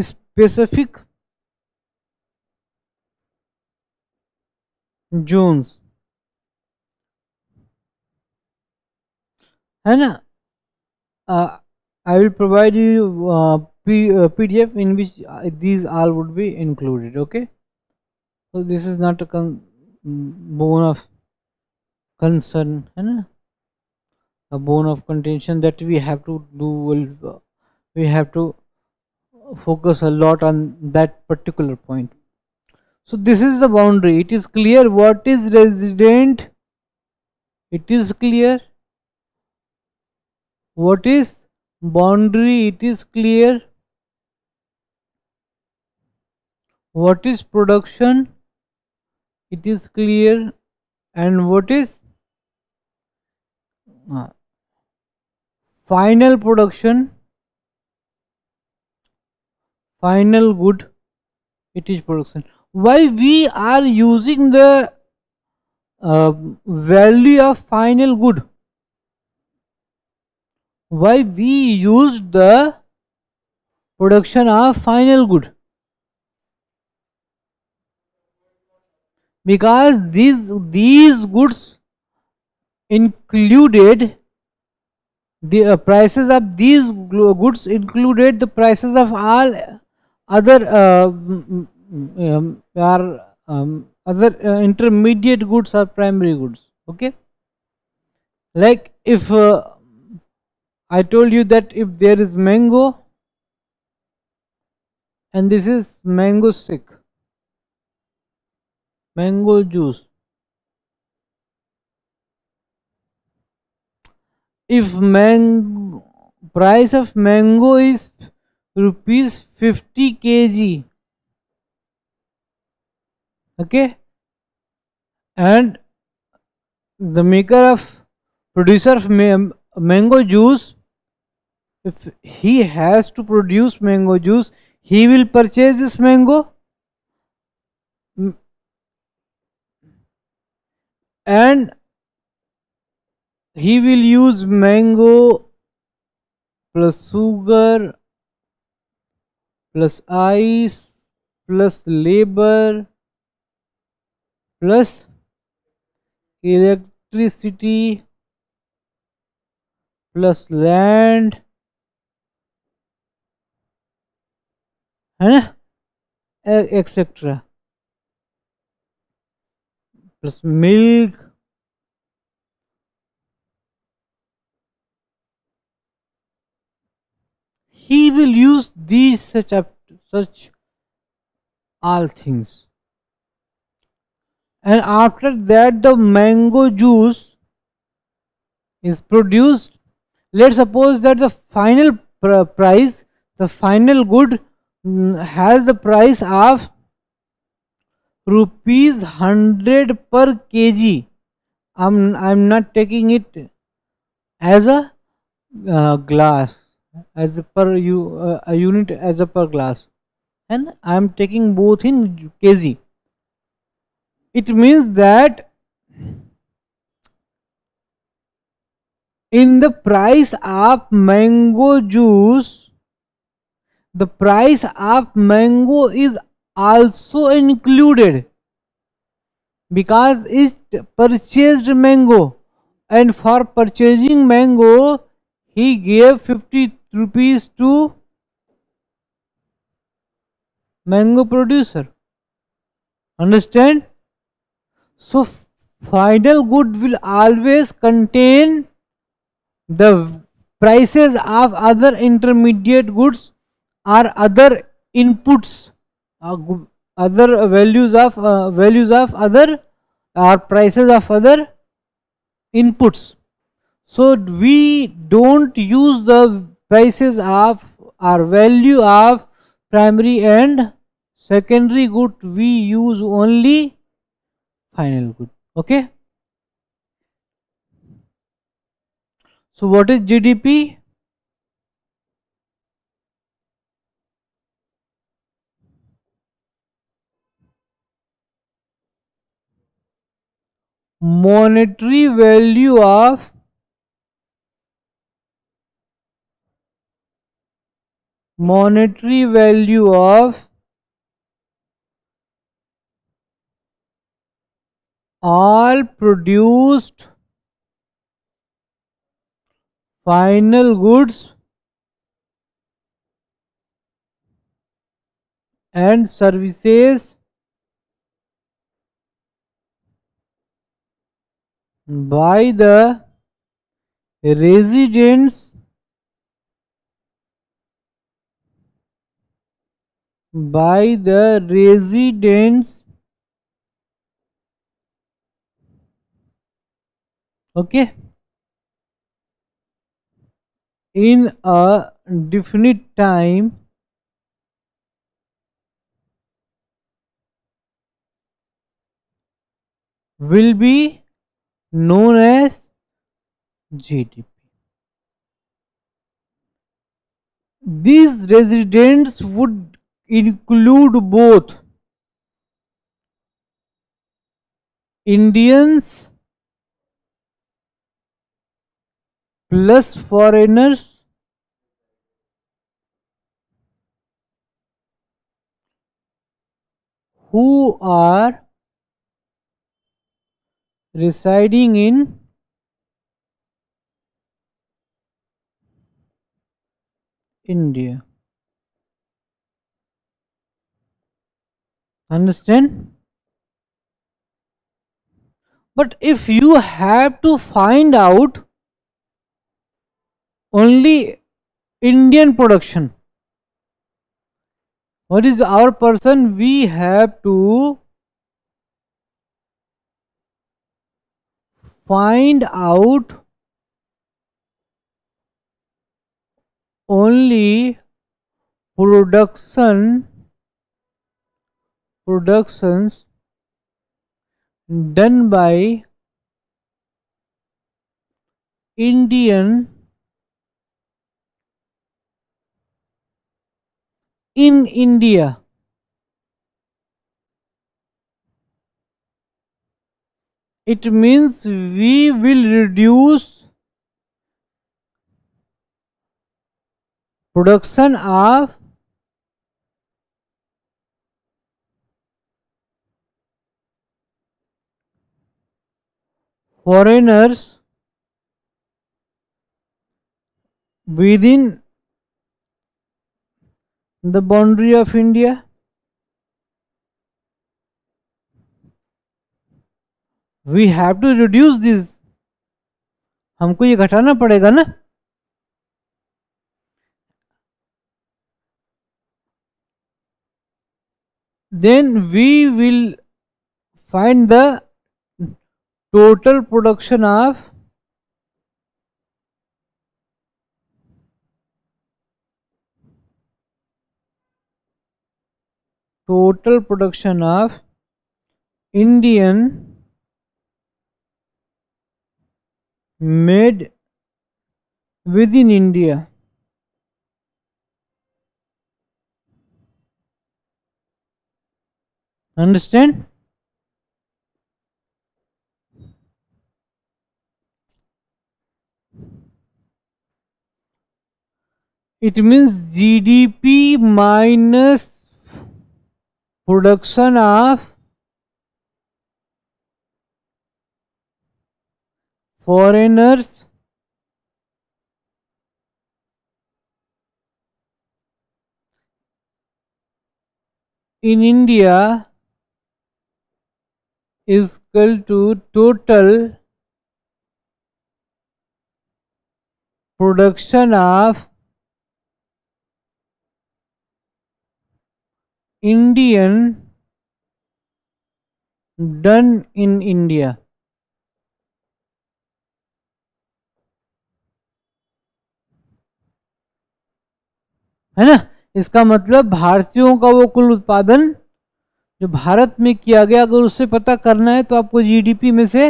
specific zones है ना. I will provide you PDF in which these all would be included. Okay, so this is not a bone of concern है ना, a bone of contention that we have to do. We have to focus a lot on that particular point. So this is the boundary. It is clear what is resident. It is clear what is boundary. It is clear what is production. It is clear, and what is final production, final good. It is production. Why we are using the value of final good? Why we used the production of final good? Because these goods included the prices of these goods included the prices of all other other intermediate goods or primary goods. Okay, like if I told you that if there is mango and this is mango stick, mango juice, if price of mango is rupees 50 kg, okay, and the maker of producer of mango juice, if he has to produce mango juice, he will purchase this mango and he will use mango plus sugar plus ice plus labor plus electricity plus land, है ना, etc. plus milk. He will use these such all things, and after that the mango juice is produced. Let's suppose that the final price, the final good has the price of rupees 100 per kg. I'm not taking it as a glass, as a a unit as a per glass, and I'm taking both in kg. It means that in the price of mango juice, the price of mango is also included because it purchased mango, and for purchasing mango he gave 50 rupees to mango producer. Understand? So Final good will always contain the prices of other intermediate goods or other inputs, other values of other or prices of other inputs. So we don't use the prices of or value of primary and secondary good, we use only final good. Okay, so what is GDP? Monetary value of monetary value of all produced final goods and services by the residents by the residents. Okay, in a definite time will be known as GDP. These residents would include both Indians plus foreigners who are residing in India. Understand? But if you have to find out only Indian production, what is our person, we have to find out only productions done by Indian in India. It means we will reduce production of foreigners within the boundary of India. We have to reduce this, हमको ये घटाना पड़ेगा ना. Then we will find the total production of Indian made within India. Understand? It means GDP minus production of foreigners in India is equal to total production of Indian done in India. है ना? इसका मतलब भारतीयों का वो कुल उत्पादन जो भारत में किया गया, अगर उससे पता करना है तो आपको जीडीपी में से,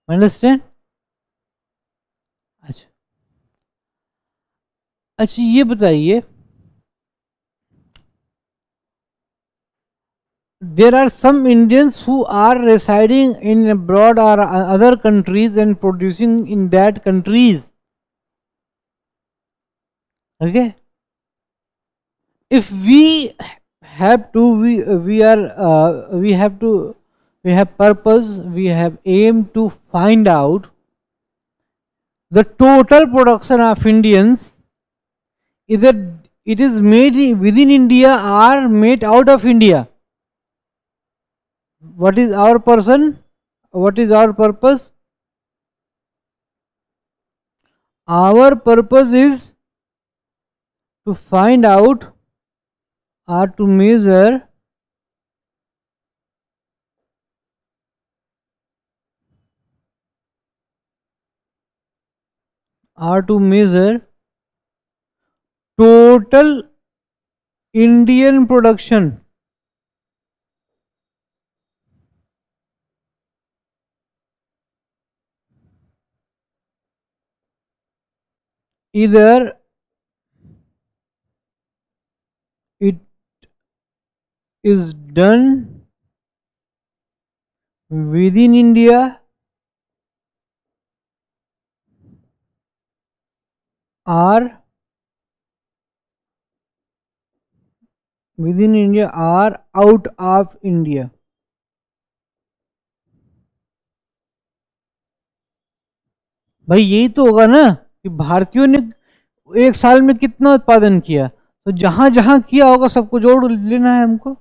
अंडरस्टैंड? अच्छा अच्छा, ये बताइए, there are some Indians who are residing in abroad or other countries and producing in that countries. Okay, if we have to, we are we have to, we have purpose, we have aim to find out the total production of Indians, either it is made within India or made out of India. What is our person? What is our purpose? Our purpose is to find out or to measure total Indian production either it is done within India or out of India. भाई यही तो होगा ना कि भारतीयों ने एक साल में कितना उत्पादन किया, तो जहां जहां किया होगा सबको जोड़ लेना है हमको.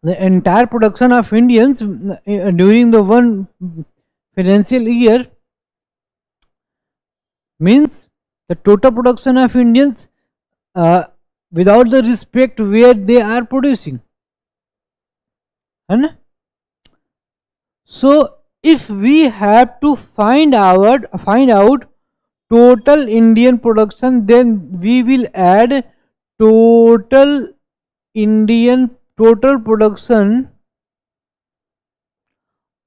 The entire production of Indians during the one financial year means the total production of Indians without the respect where they are producing, है ना? So if we have to find out total Indian production, then we will add total production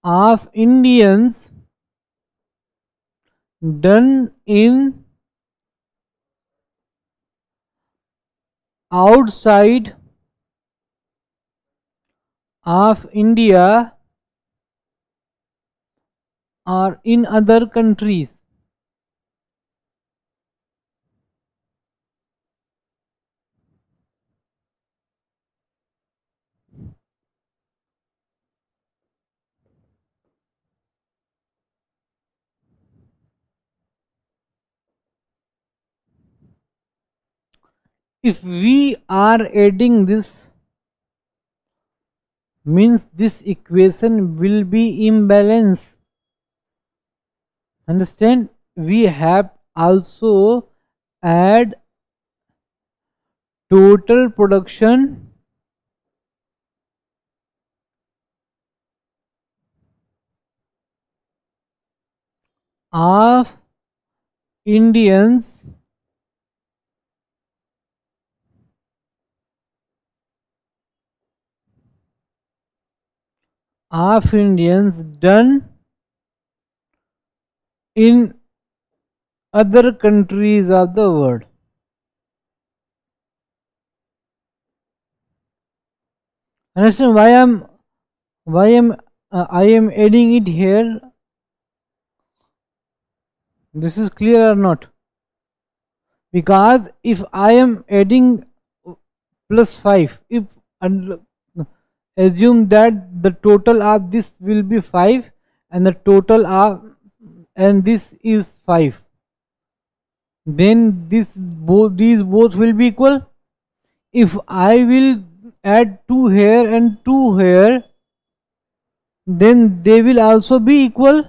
of Indians done in outside of India or in other countries. If we are adding this, means this equation will be imbalance. Understand? We have also add total production of Indians done in other countries of the world. Understand why I am adding it here? This is clear or not? Because if I am adding plus 5, if assume that the total of this will be 5 and the total of and this is 5, then these both will be equal. If I will add 2 here and 2 here, then they will also be equal.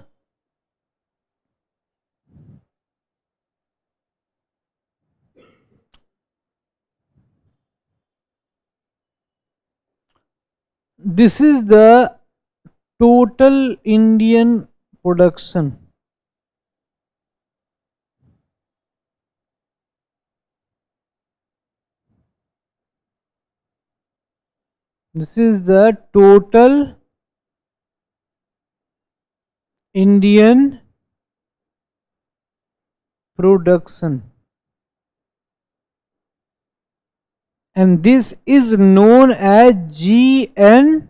This is the total Indian production. This is the total Indian production, and this is known as GNP,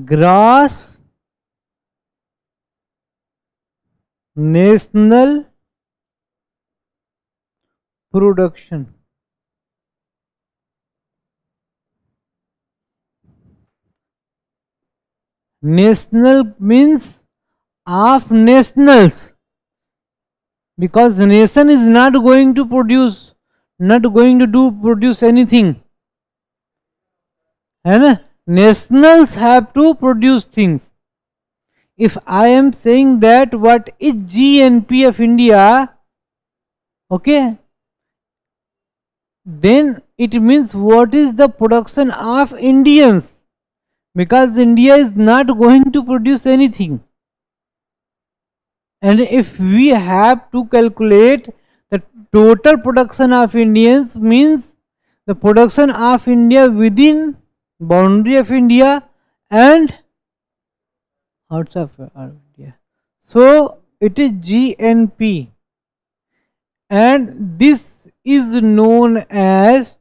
gross national production. National means of nationals, because the nation is not going to produce, not going to do produce anything, है ना? Nationals have to produce things. If I am saying that what is GNP of India, okay, then it means what is the production of Indians, because India is not going to produce anything. And if we have to calculate the total production of Indians, means the production of India within boundary of India and outside of India. So it is GNP, and this is known as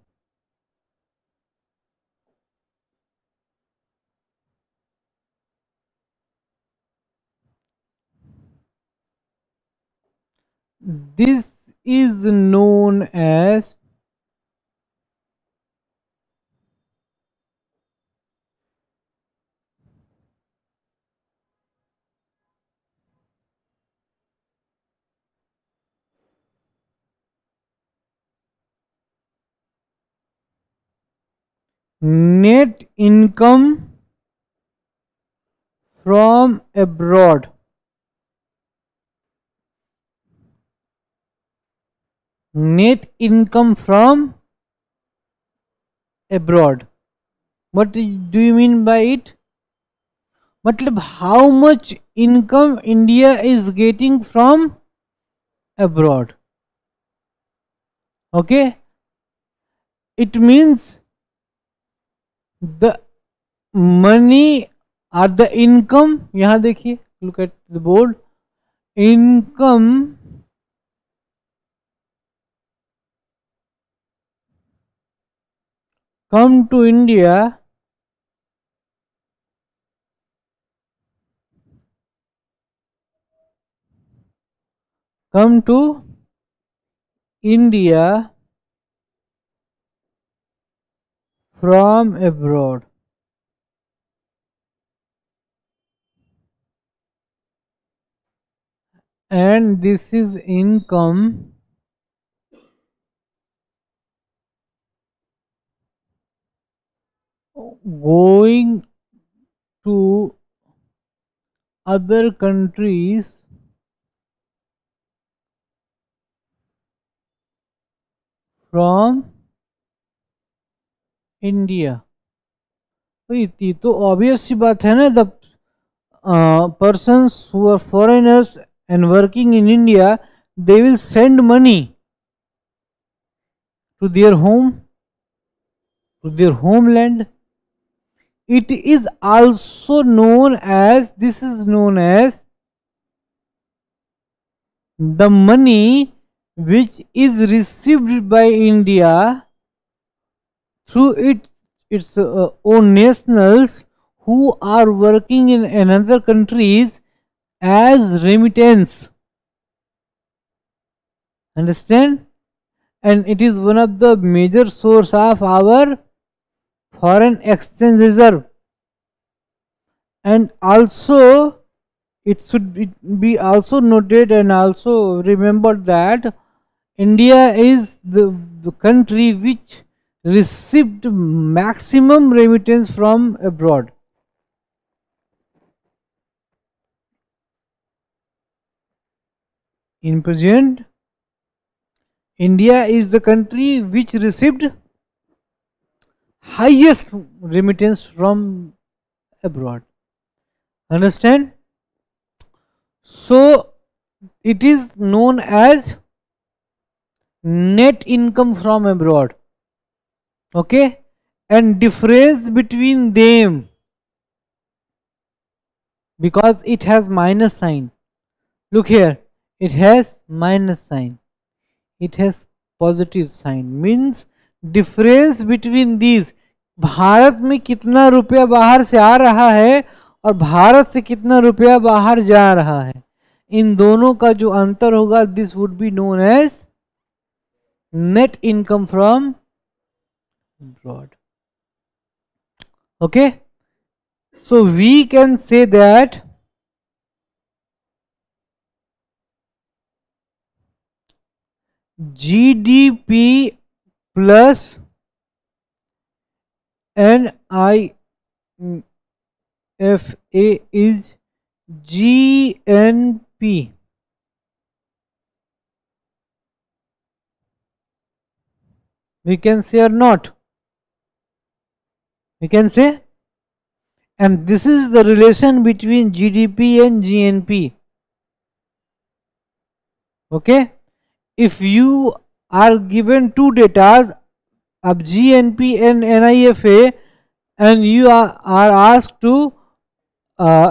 this is known as net income from abroad. Net income from abroad. What do you mean by it? मतलब how much income India is getting from abroad. Okay, it means the money or the income, यहाँ देखिए, look at the board, income come to India from abroad. And this is income going to other countries from India. तो ये तो obvious सी बात है ना. The persons who are foreigners and working in India, they will send money to their home, to their homeland. It is also known as, this is known as the money which is received by India through its own nationals who are working in another countries as remittance. Understand? And it is one of the major source of our foreign exchange reserve. And also it should be also noted and also remembered that India is the country which received maximum remittance from abroad. In present, India is the country which received highest remittance from abroad. Understand? So it is known as net income from abroad. Okay, and difference between them, because it has minus sign. Look here, it has minus sign, it has positive sign, means difference between these, Bharat में कितना रुपया बाहर से आ रहा है और भारत से कितना रुपया बाहर जा रहा है, इन दोनों का जो अंतर होगा, this would be known as net income from abroad. Okay, so we can say that GDP plus NIFA is GNP. We can say or not? We can say. And this is the relation between GDP and GNP. Okay, if you are given two datas of GNP and NIFA, and you are asked to tell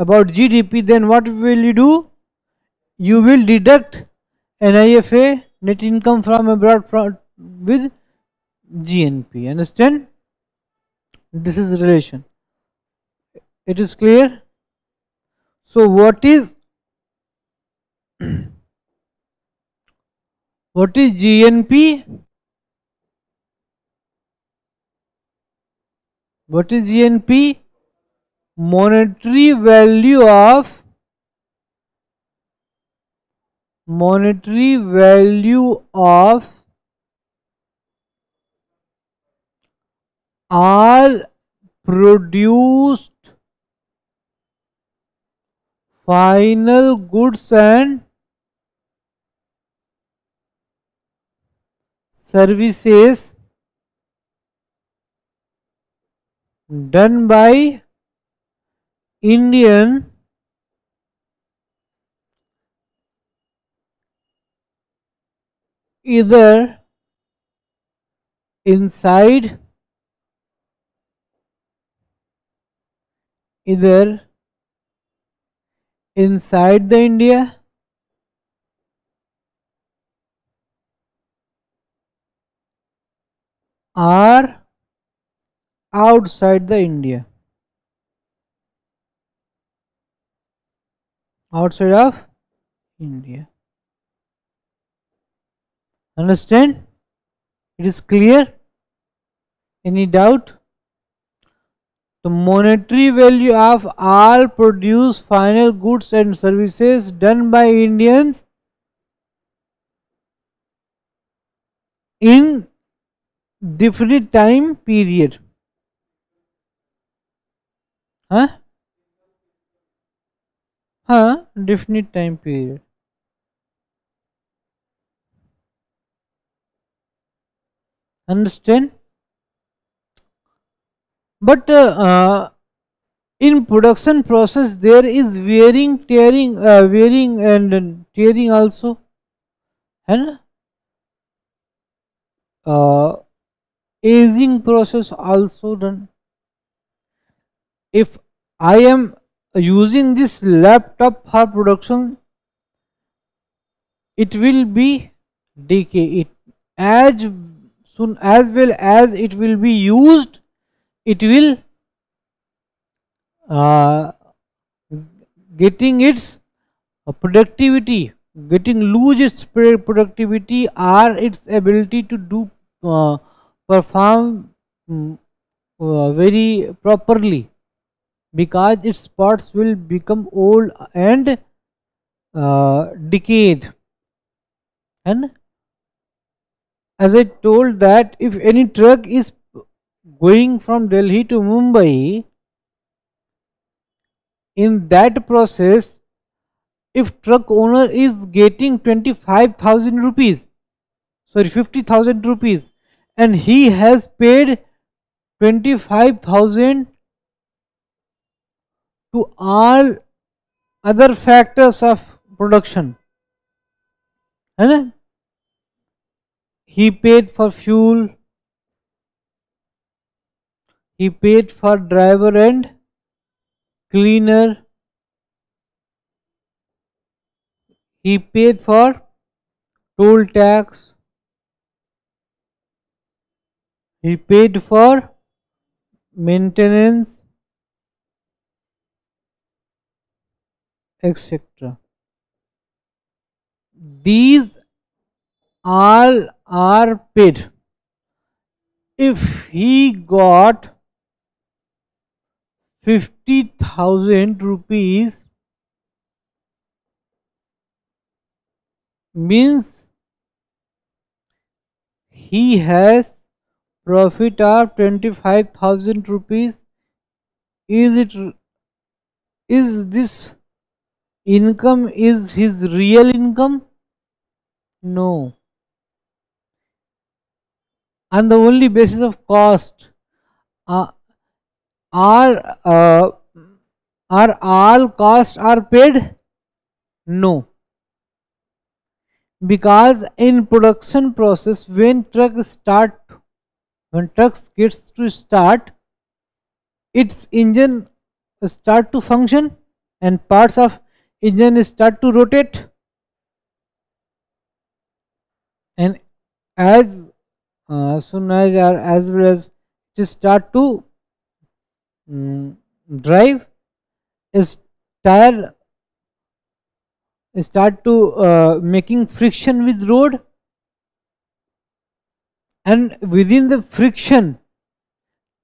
about GDP, then what will you do? You will deduct NIFA, net income from abroad, with GNP. Understand? This is relation. It is clear? So what is what is GNP? What is GNP? Monetary value of all produced final goods and services done by Indian either inside the India or outside the India, outside of India. Understand? It is clear? Any doubt? The monetary value of all produced final goods and services done by Indians in definite time period. Definite time period. Understand? But in production process there is wearing and tearing also, and aging process also done. If I am using this laptop for production, it will be decay. It as soon as well as it will be used, it will getting its productivity, getting lose its productivity or its ability to do perform very properly, because its parts will become old and decayed. And as I told that if any truck is going from Delhi to Mumbai, in that process, if truck owner is getting 25,000 rupees, sorry 50,000 rupees, and he has paid 25,000 to all other factors of production, है ना? He paid for fuel, he paid for driver and cleaner, he paid for toll tax, he paid for maintenance, etc. These all are paid. If he got 50,000 rupees, means he has profit of 25,000 rupees. Is this income is his real income? No. On the only basis of cost, uh, are uh, are all costs are paid? No, because in production process, when trucks gets to start, its engine start to function and parts of engine start to rotate, and as soon as well as it start to drive, is tire start to making friction with road, and within the friction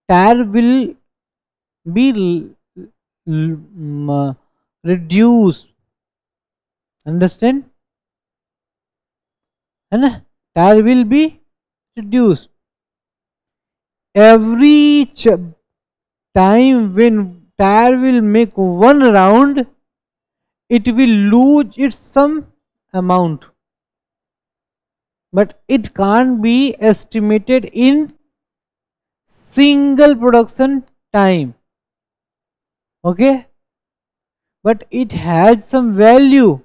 tire will be reduced, understand, and tire will be reduced every time. When tire will make one round, it will lose its some amount, but it can't be estimated in single production time, okay, but it has some value,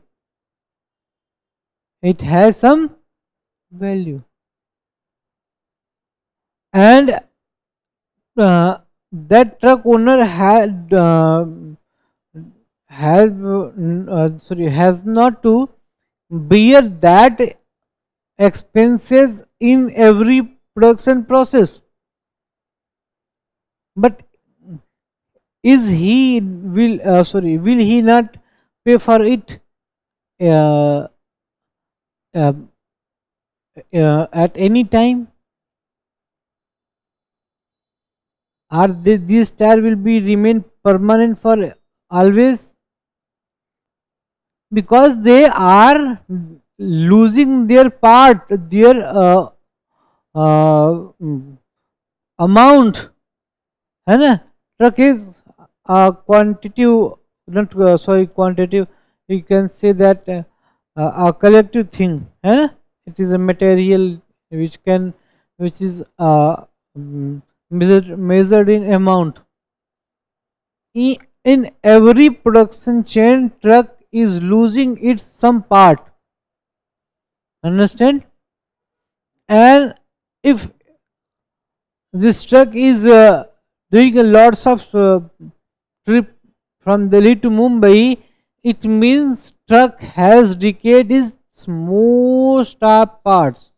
it has some value. And that truck owner has not to bear that expenses in every production process, but is he will he not pay for it uh, uh, at any time, or these tire will be remain permanent for always, because they are losing their part, their uh, amount, है ना? Truck is quantitative, not quantitative, you can say that a collective thing, है ना? It is a material which is measured in amount. In every production chain, truck is losing its some part, understand, and if this truck is doing a lots of trip from Delhi to Mumbai, it means truck has decayed its most of parts.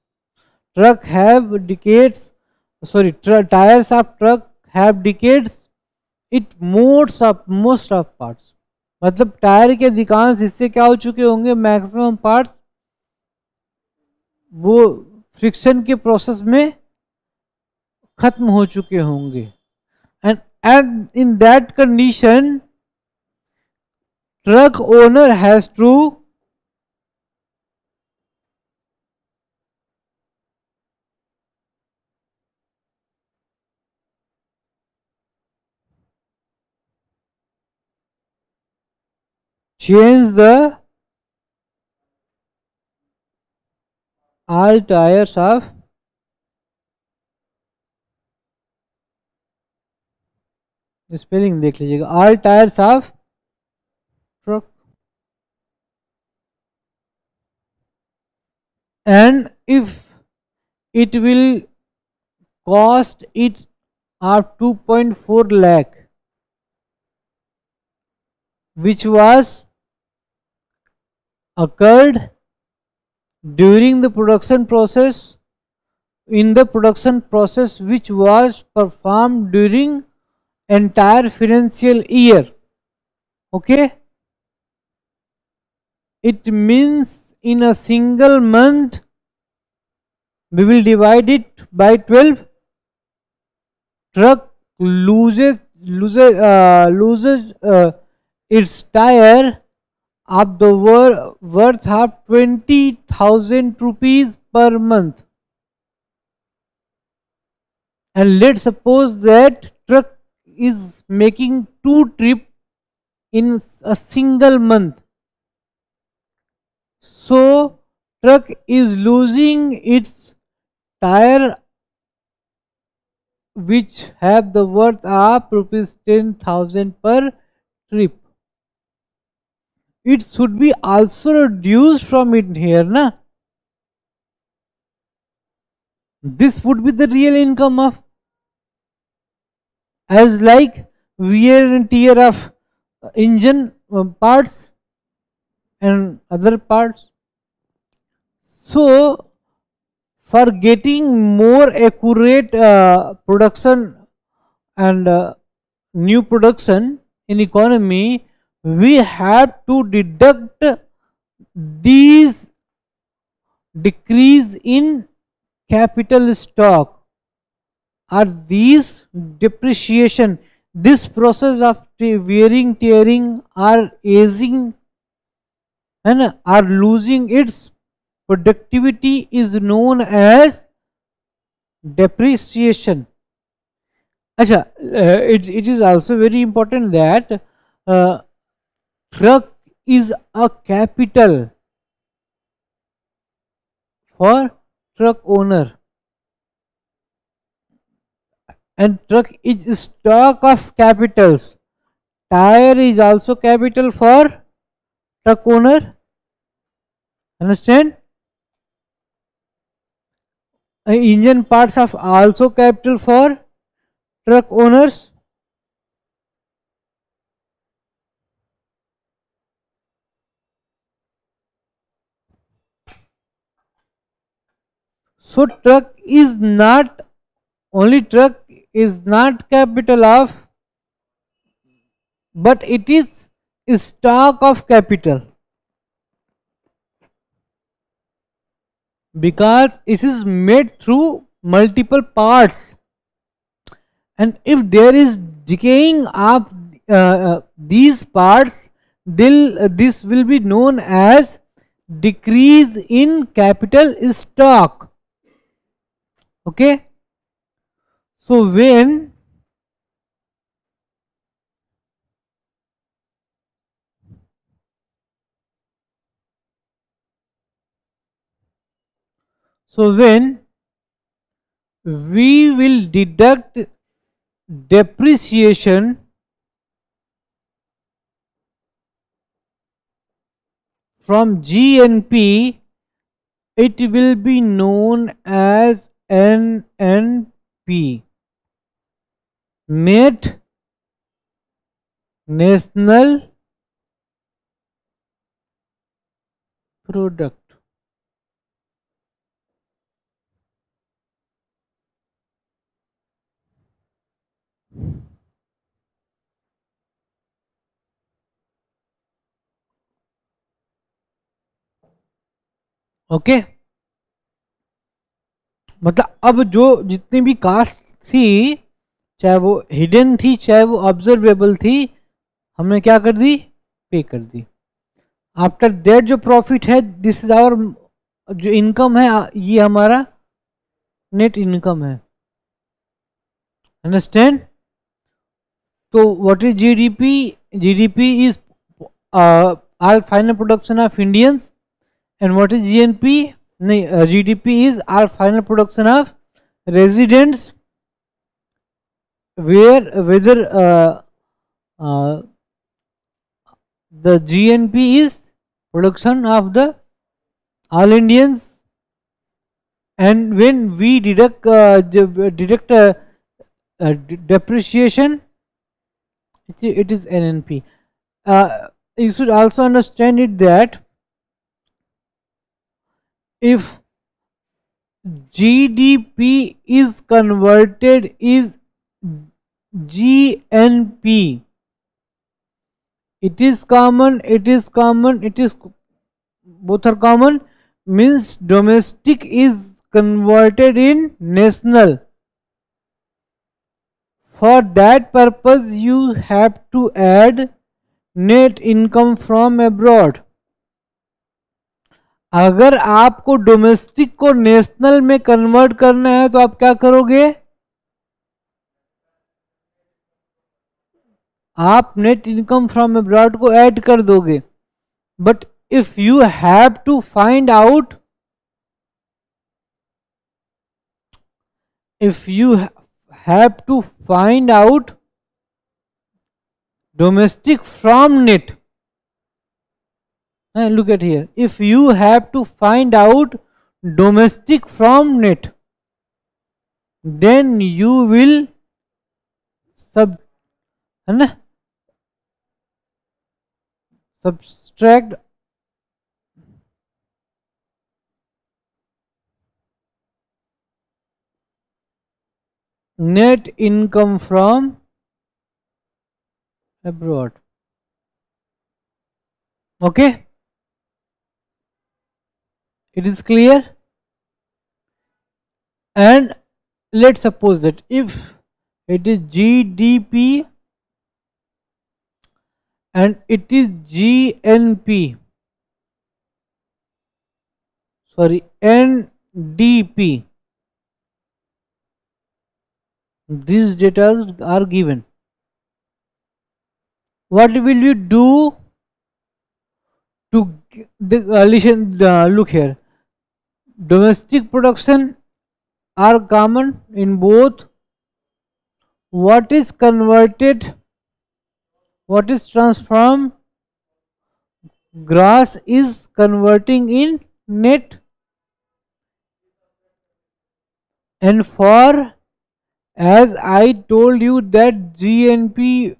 Truck have decades, tires of truck have decades it most of parts. मतलब tyre के अधिकांश हिस्से क्या हो चुके होंगे, maximum parts वो friction के प्रोसेस में खत्म हो चुके होंगे, and in that condition truck owner has to change the all tires of spelling देख लीजिएगा, all tires of truck, and if it will cost it of 2.4 lakh which was occurred during the production process, in the production process which was performed during entire financial year. Okay, it means in a single month we will divide it by 12. Truck loses its tire of the worth of 20,000 rupees per month. And let's suppose that truck is making 2 trips in a single month. So truck is losing its tire which have the worth of rupees 10,000 per trip. It should be also reduced from it here, na? This would be the real income of, as like wear and tear of engine parts and other parts. So for getting more accurate production and new production in economy, we have to deduct these decrease in capital stock or these depreciation, this process of wearing, tearing or aging and are losing its productivity is known as depreciation. Acha, it is also very important that truck is a capital for truck owner, and truck is stock of capitals. Tire is also capital for truck owner. Understand? Engine parts are also capital for truck owners. So truck is not only truck is not capital of, but it is stock of capital, because it is made through multiple parts, and if there is decaying of these parts, this will be known as decrease in capital stock. Okay, so when we will deduct depreciation from GNP, it will be known as NNP, Net National Product. Okay, मतलब अब जो जितनी भी cast थी, चाहे वो hidden थी चाहे वो ऑब्जर्वेबल थी, हमने क्या कर दी, पे कर दी. आफ्टर दैट जो प्रॉफिट है, दिस इज आवर जो इनकम है, ये हमारा नेट इनकम है. अंडरस्टैंड? तो what is GDP? GDP is all final production of Indians. And what is GNP? GDP is all final production of residents, whether uh, the GNP is production of the all Indians, and when we deduct depreciation, it is NNP. You should also understand it that if GDP is converted is GNP, it is common, both are common, means domestic is converted in national. For that purpose you have to add net income from abroad. अगर आपको domestic को national में convert करना है तो आप क्या करोगे? आप नेट इनकम फ्रॉम अब्रॉड को ऐड कर दोगे. But if you have to find out, if you have to find out domestic from net, look at here, if you have to find out domestic from net, then you will subtract net income from abroad. Okay, it is clear. And let's suppose that if it is GDP and it is GNP, sorry, NDP, these data are given. What will you do to look here, domestic production are common in both. What is converted, what is transformed, gross is converting in net. And for, as I told you that GNP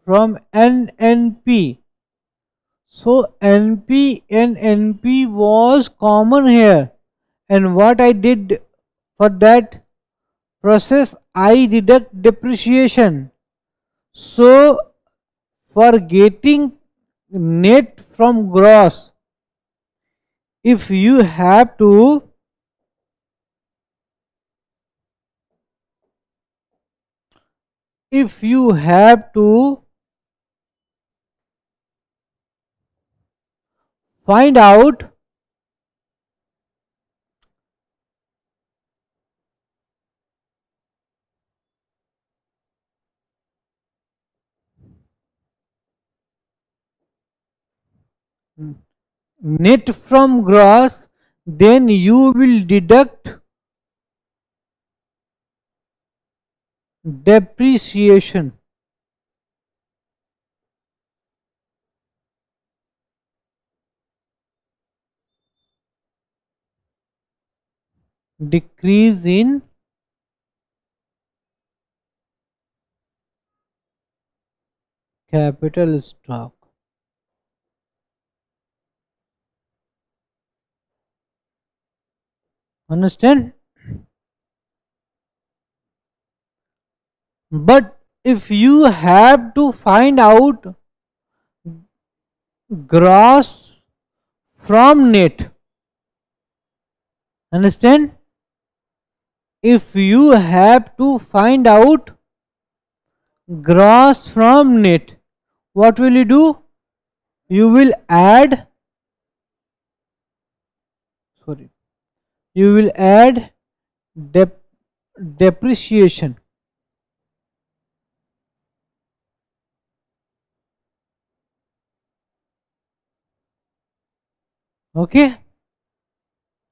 from NNP, so NP and NP was common here, and what I did for that process, I deduct depreciation. So for getting net from gross, if you have to find out net from gross, then you will deduct depreciation. Decrease in capital stock. Understand? But if you have to find out gross from net, understand? If you have to find out gross from net, what will you do? You will add, you will add depreciation. Okay,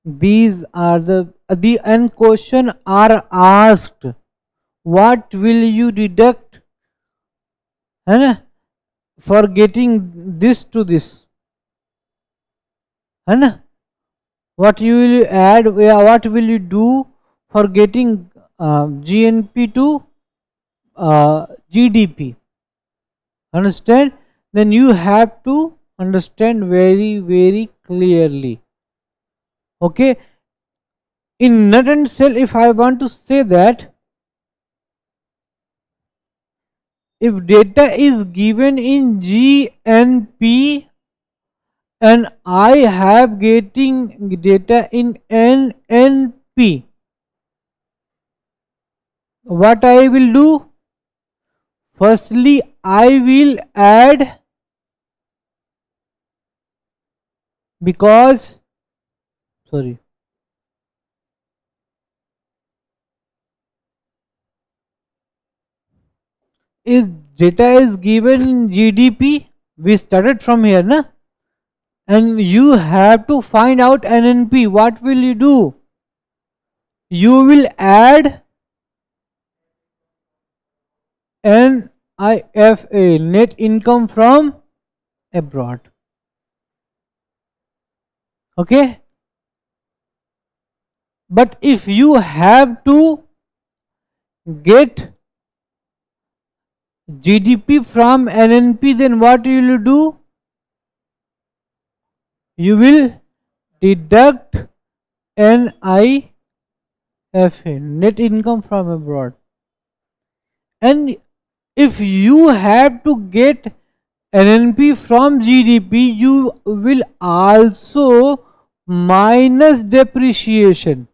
these are the and question are asked, what will you deduct, है ना, for getting this to this, है ना, what you will add, what will you do for getting GNP to GDP, understand, then you have to understand very very clearly. Okay, in nutshell, if I want to say that, if data is given in GNP and I have getting data in NNP, what I will do? Firstly, I will add, because sorry, is data is given in GDP. We started from here, na? And you have to find out NNP. What will you do? You will add NIFA, net income from abroad. Okay, but if you have to get GDP from NNP, then what will you do? You will deduct NIFA, net income from abroad. And if you have to get NNP from GDP, you will also minus depreciation.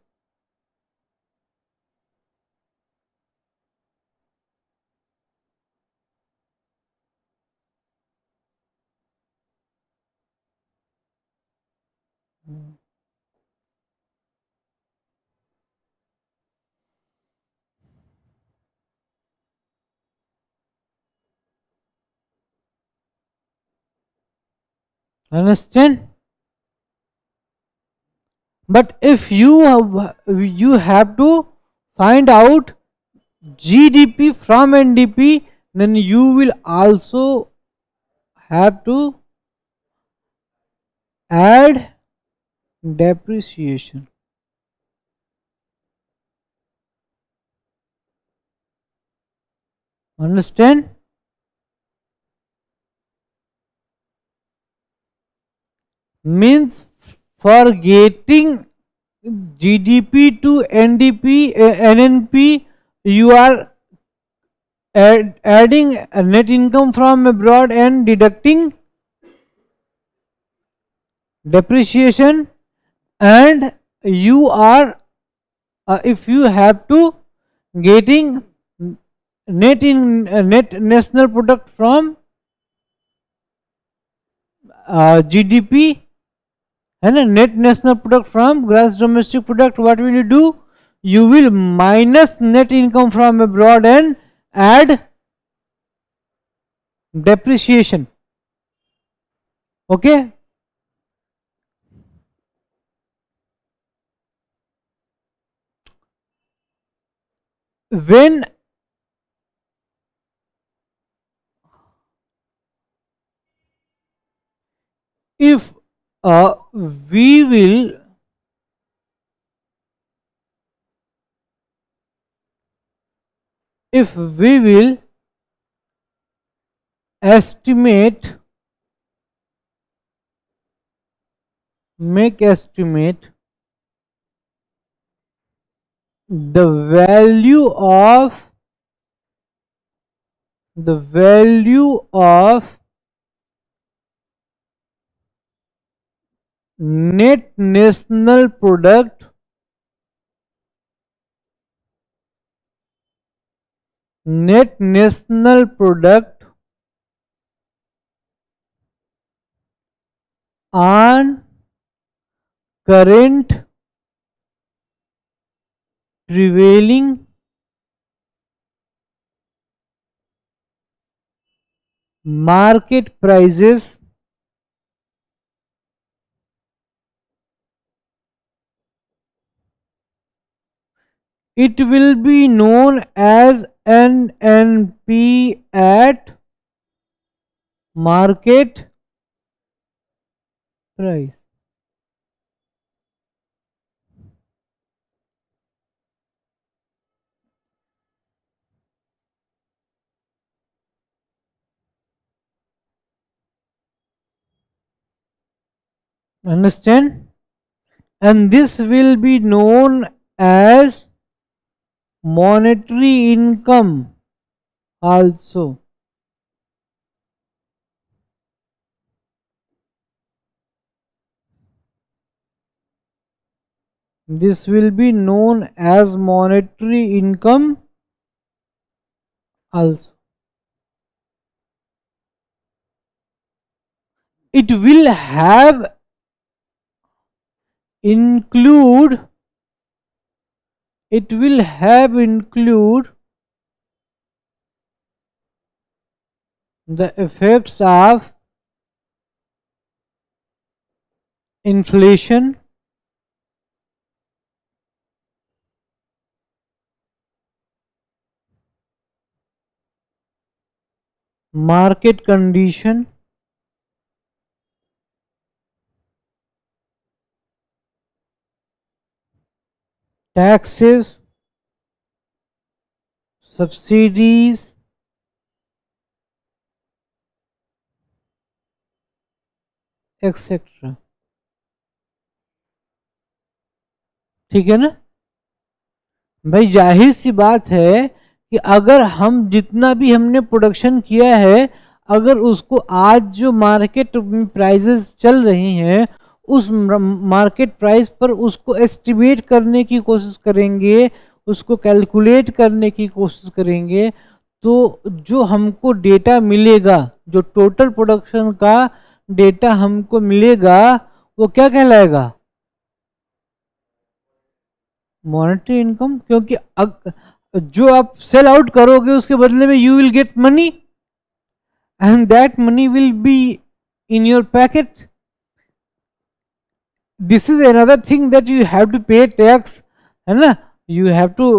Understand? But if you have to find out GDP from NDP, then you will also have to add depreciation. Understand? Means for getting GDP to NDP, NNP, you are adding a net income from abroad and deducting depreciation, and you are if you have to getting net national product from GDP, and net national product from gross domestic product, what will you do? You will minus net income from abroad and add depreciation. Okay, when if we will if we will estimate, make estimate the value of net national product, net national product on current prevailing market prices it will be known as NNP at market price. Understand? And this will be known as monetary income also. This will be known as monetary income also. It will have include the effects of inflation, market condition, taxes, subsidies, etc. ठीक है ना भाई? जाहिर सी बात है कि अगर हम जितना भी हमने प्रोडक्शन किया है, अगर उसको आज जो मार्केट प्राइसेस चल रही हैं उस मार्केट प्राइस पर उसको एस्टिमेट करने की कोशिश करेंगे, उसको कैलकुलेट करने की कोशिश करेंगे, तो जो हमको डेटा मिलेगा, जो टोटल प्रोडक्शन का डेटा हमको मिलेगा, वो क्या कहलाएगा? Monetary income. क्योंकि जो आप सेल आउट करोगे उसके बदले में you will get money and that money will be in your packet. This is another thing that you have to pay tax, है ना? You have to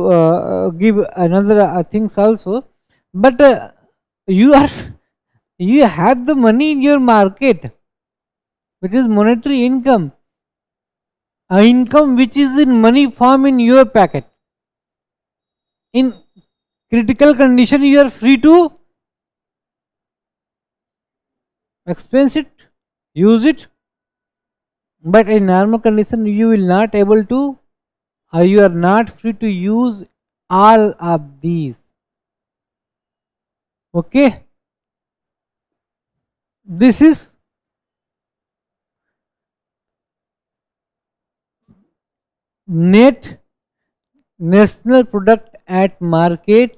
give another things also, but you are you have the money in your market, which is monetary income, a income which is in money form in your packet. In critical condition you are free to expense it, use it, but in normal condition you will not able to, or you are not free to use all of these. Okay, this is net national product at market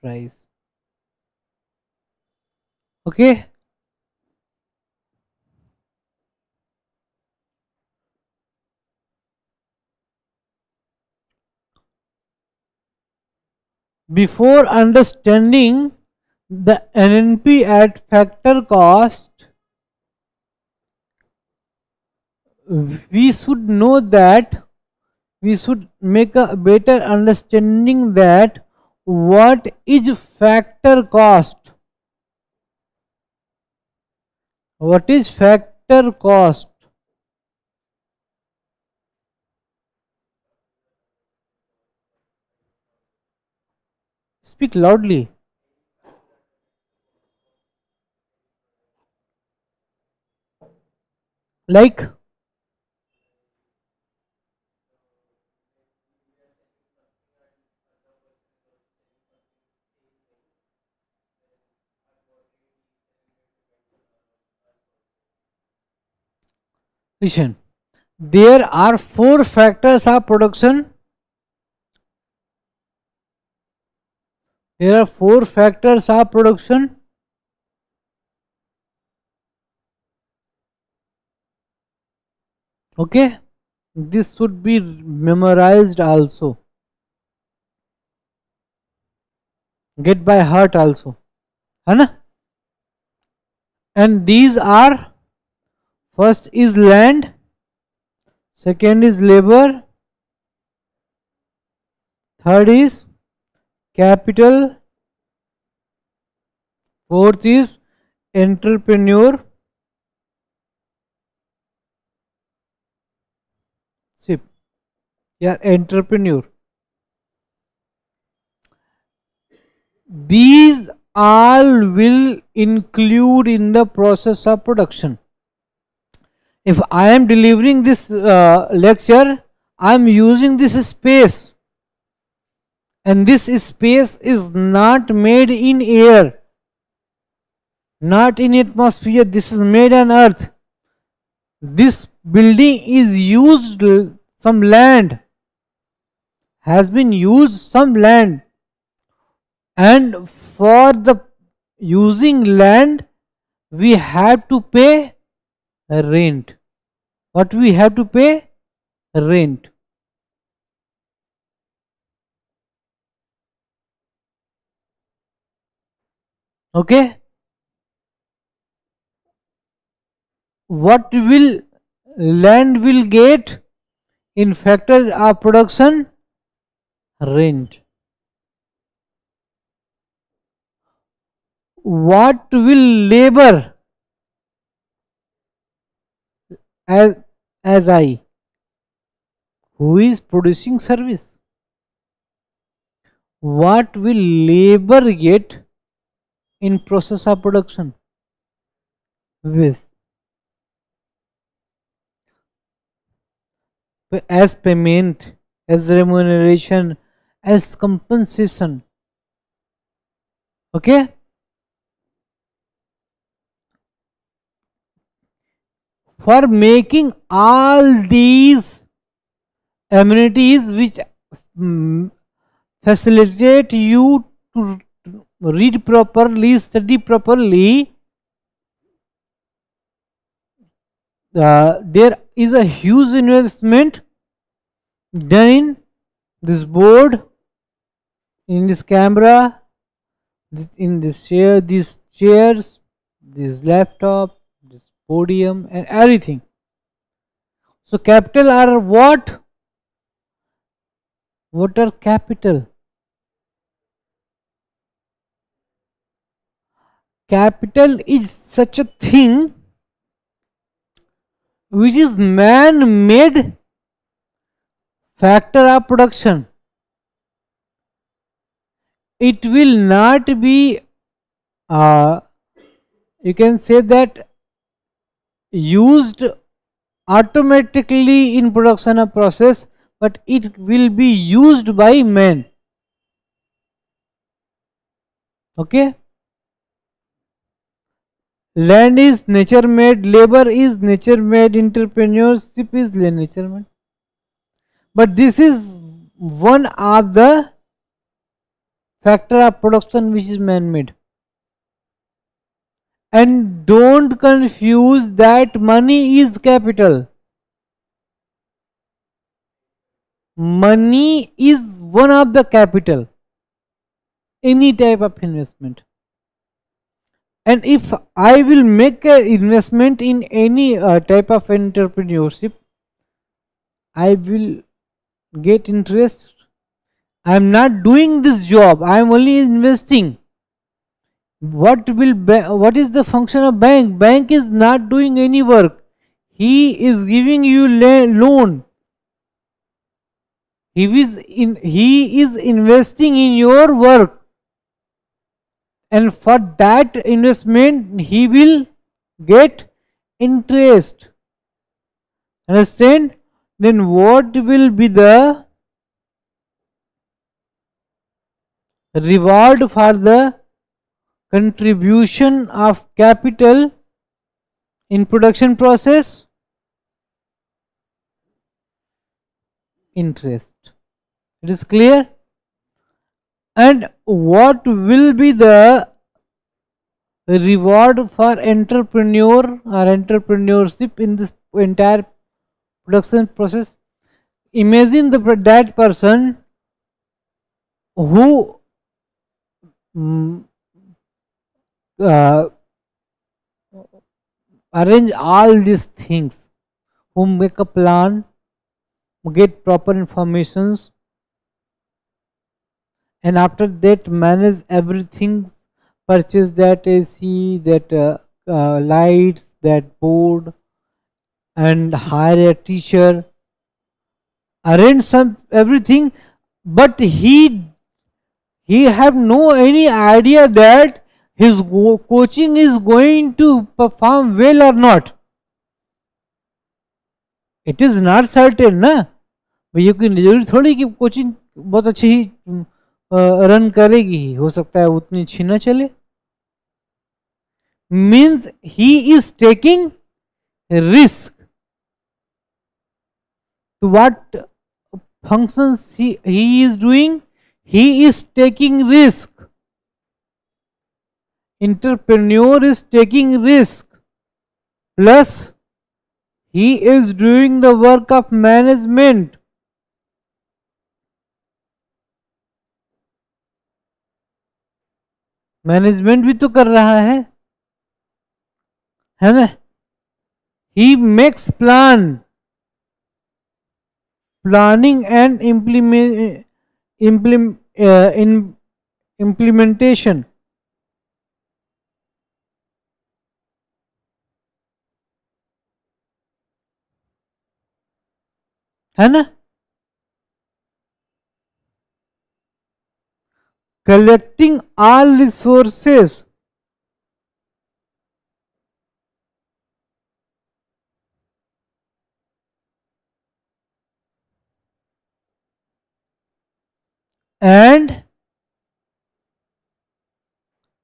price. Okay, before understanding the NNP at factor cost, we should know that, we should make a better understanding that what is factor cost. What is factor cost? Speak loudly. Like, listen, there are four factors of production. There are four factors of production. Okay, this should be memorized also. Get by heart also, है ना? And these are, first is land, second is labor, third is capital, fourth is entrepreneurship. Yeah, entrepreneur. These all will include in the process of production. If I am delivering this lecture, I am using this space, and this space is not made in air, not in atmosphere. This is made on earth. This building is used some land, has been used some land, and for the using land we have to pay rent. What we have to pay? Rent. Okay. What will land will get in factor of production? Rent. What will labor as I, who is producing service? What will labor get in process of production? With as payment, as remuneration, as compensation. Okay. For making all these amenities which facilitate you to read properly, study properly, there is a huge investment done in this board, in this camera, in this chair, these chairs, this laptop, this podium, and everything. So capital are what? What are capital? Capital is such a thing which is man-made factor of production. It will not be, you can say that, used automatically in production of process, but it will be used by man. Okay. Land is nature made, labor is nature made, entrepreneurship is nature made. But this is one of the factor of production which is man made. And don't confuse that money is capital. Money is one of the capital, any type of investment. And if I will make an investment in any type of entrepreneurship, I will get interest. I am not doing this job, I am only investing. What is the function of bank? Bank is not doing any work. He is giving you loan. He is investing in your work, and for that investment he will get interest. Understand? Then what will be the reward for the contribution of capital in production process? Interest. It is clear? And what will be the reward for entrepreneur or entrepreneurship in this entire production process? Imagine that person who arrange all these things, who make a plan, get proper informations, and after that manage everything, purchase that AC, that lights, that board, and hire a teacher, arrange some everything, but he have no any idea that his coaching is going to perform well or not. It is not certain ना, भैया कोई जरूरी थोड़ी कि coaching बहुत अच्छी ही run करेगी ही, हो सकता है उतनी अच्छी ना चले. Means he is taking risk. To what functions he is doing? He is taking risk. Entrepreneur is taking risk. Plus, he is doing the work of management. Management भी तो कर रहा है ना. He makes planning and implementation. है ना. Collecting all resources, and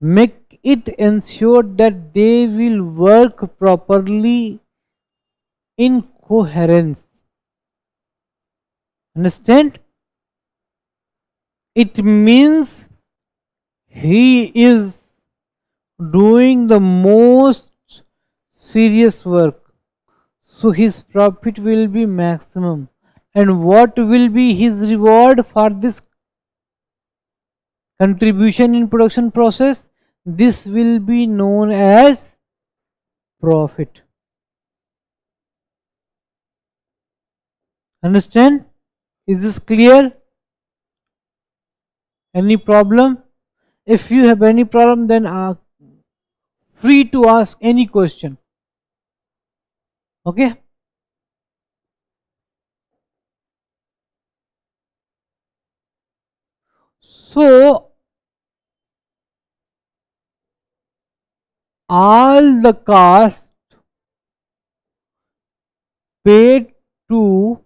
make it ensure that they will work properly in coherence. Understand? It means he is doing the most serious work, so his profit will be maximum. And what will be his reward for this contribution in production process? This will be known as profit. Understand? Is this clear? Any problem? If you have any problem, then free to ask any question. Okay? So all the costs paid to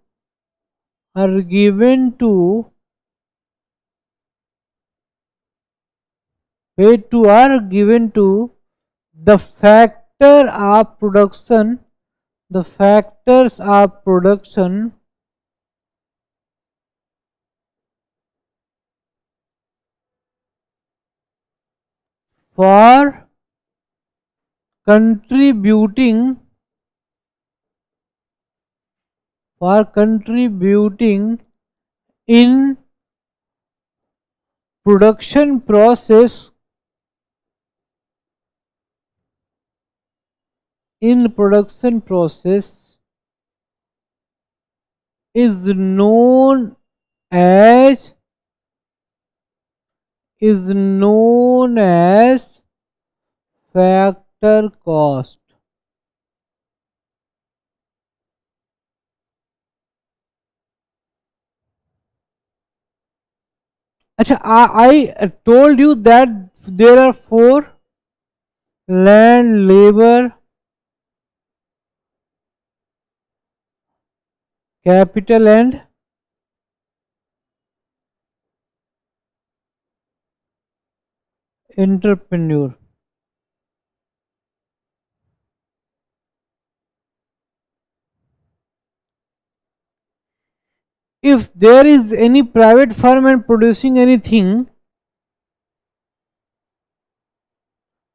are given to the factor of production, the factors of production for contributing in production process is known as factor cost. Achha, I told you that there are four: land, labor, capital, and entrepreneur. If there is any private firm and producing anything,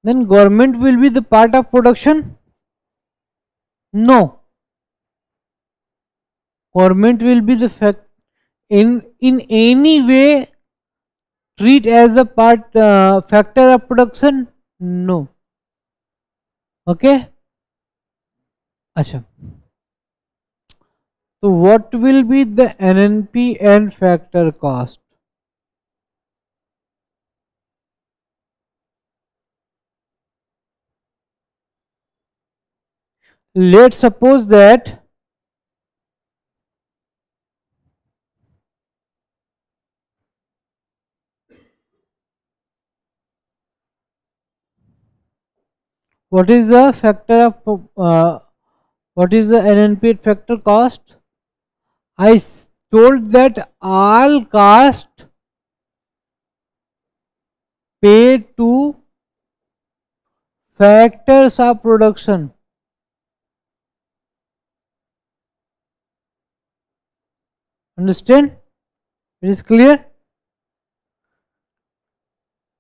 then government will be the part of production? No. Government will be the fact in any way treat as a part factor of production? No. Okay? Acha. So what will be the NNP and factor cost? let's suppose that what is the factor of what is the NNP factor cost? Told that all cost paid to factors of production. Understand? It is clear?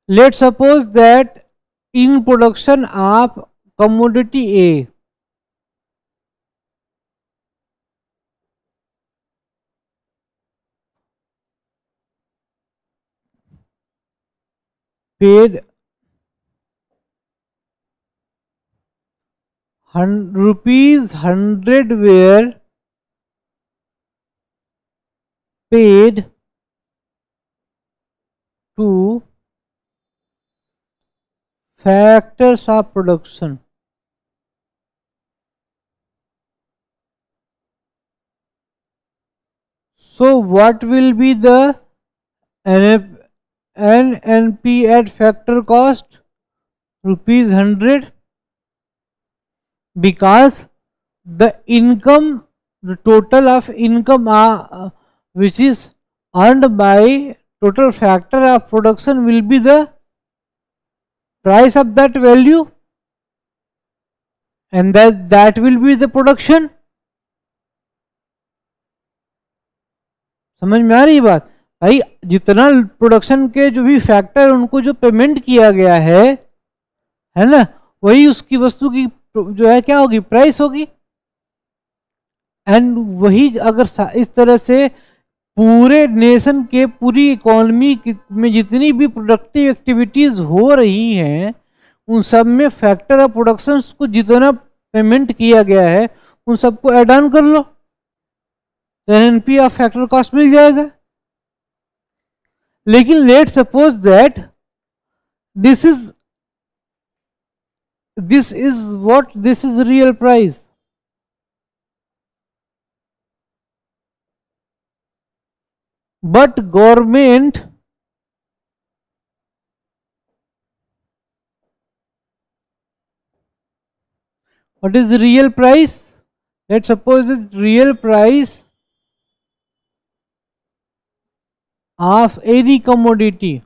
Let's suppose that in production of commodity A, paid rupees 100 were paid to factors of production. So what will be the NNP at factor cost? Rupees 100, because the income, the total of income which is earned by total factor of production will be the price of that value, and that will be the production. समझ में आ रही बात भाई? जितना production के जो भी factor उनको जो पेमेंट किया गया है ना, वही उसकी वस्तु की जो है क्या होगी, प्राइस होगी. एंड वही अगर इस तरह से पूरे नेशन के पूरी इकोनॉमी में जितनी भी प्रोडक्टिव एक्टिविटीज हो रही हैं उन सब में फैक्टर ऑफ प्रोडक्शन को जितना पेमेंट किया गया है उन सबको एड ऑन कर लो, एनपी ऑफ फैक्टर कॉस्ट मिल जाएगा. लेकिन let suppose that this is what this is real price. But government what is the real price? Let's suppose it's real price of any commodity.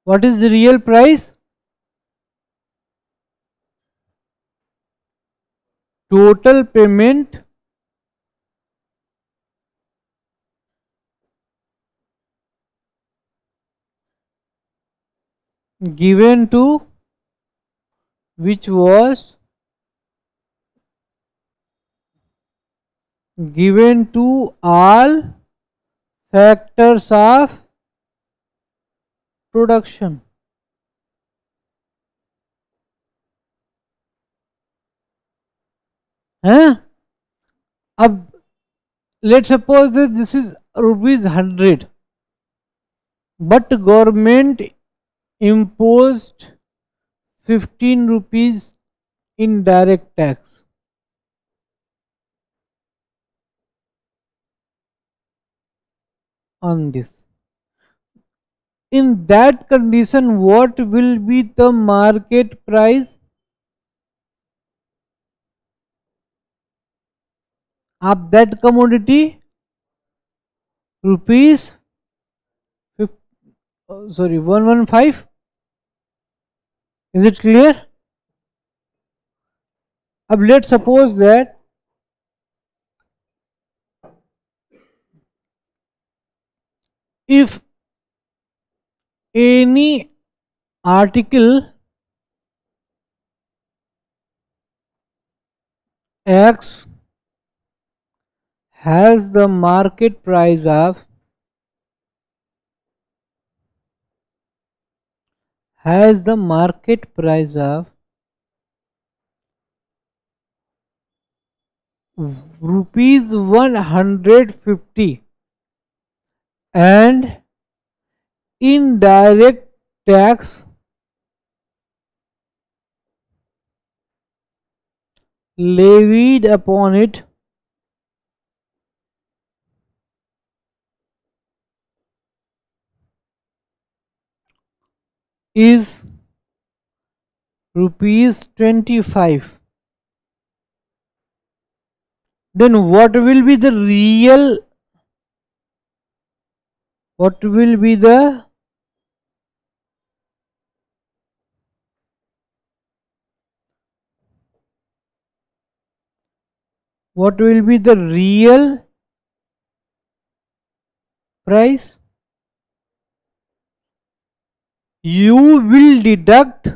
What is the real price? Total payment given to which was given to all factors of production. हैं? अब let's suppose that this is rupees 100, but government imposed 15 rupees in direct tax. On this. In that condition, what will be the market price of that commodity? Rupees 115. Is it clear? अब let's suppose that if any article X has the market price of rupees 150 and indirect tax levied upon it is rupees 25, then what will be the real price? You will deduct,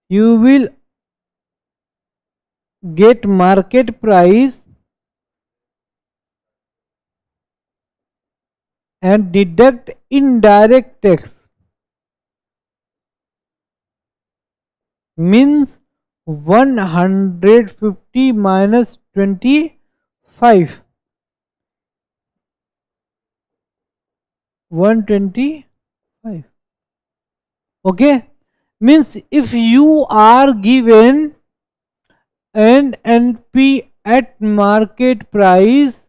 you will get market price and deduct indirect tax, means 150 minus 25, 125. Okay, means if you are given an NP at market price,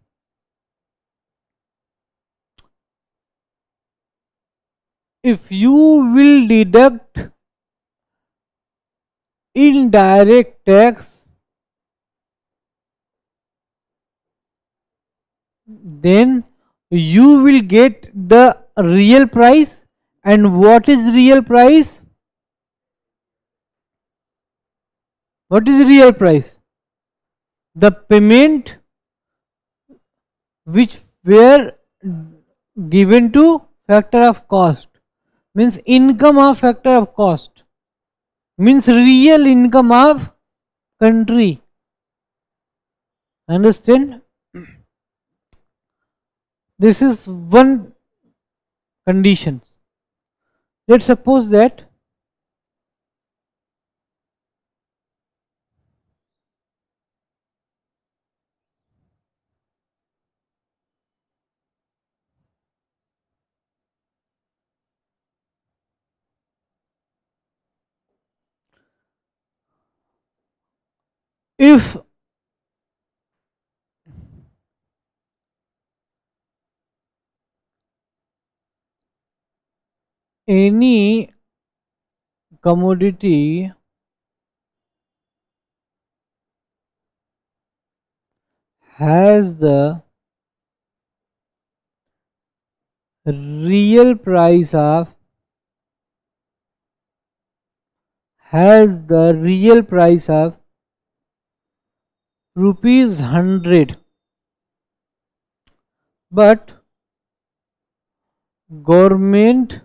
if you will deduct indirect tax, then you will get the real price. And what is real price? What is real price? The payment which were given to factor of cost, means income of factor of cost, means real income of country. Understand? This is one condition. Let's suppose that if any commodity has the real price of rupees 100, but government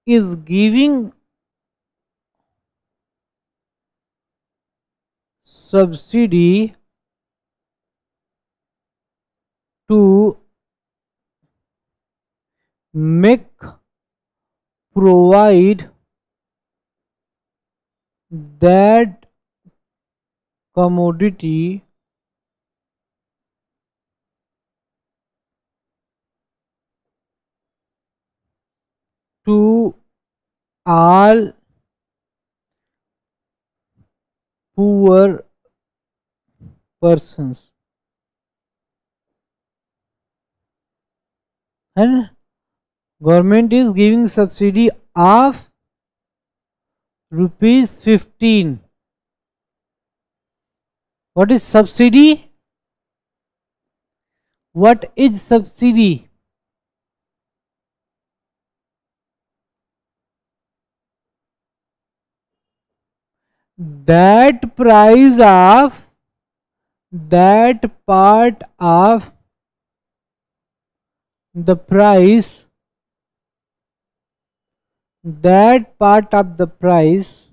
is giving subsidy to make provide that commodity to all poor persons, and government is giving subsidy of rupees 15. What is subsidy? What is subsidy? That price of that part of the price, that part of the price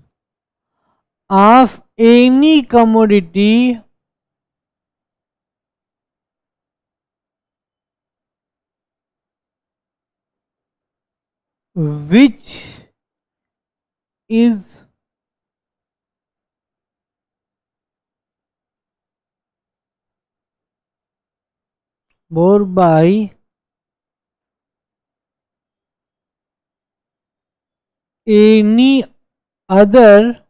of any commodity which is bore by any other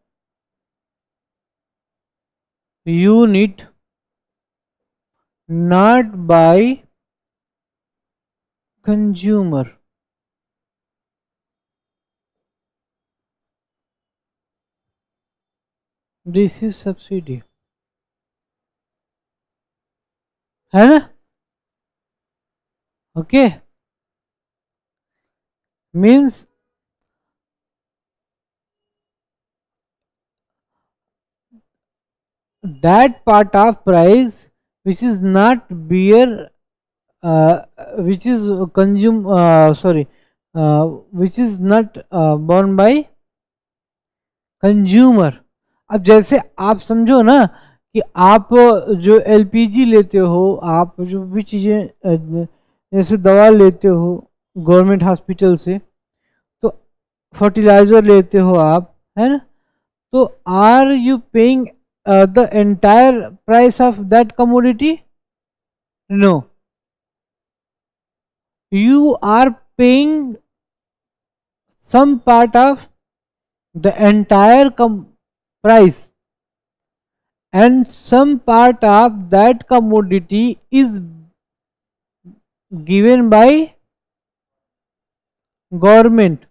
unit not by consumer. This is subsidy, है ना? Okay, means that part of price which is not bear, which is consume, sorry, which is not borne by consumer. अब जैसे आप समझो ना कि आप जो एलपीजी लेते हो, आप जो भी चीज़ें जैसे दवा लेते हो गवर्नमेंट हॉस्पिटल से, तो फर्टिलाइज़र लेते हो आप, है ना? तो are you paying the entire price of that commodity? No, you are paying some part of the entire price, and some part of that commodity is given by government.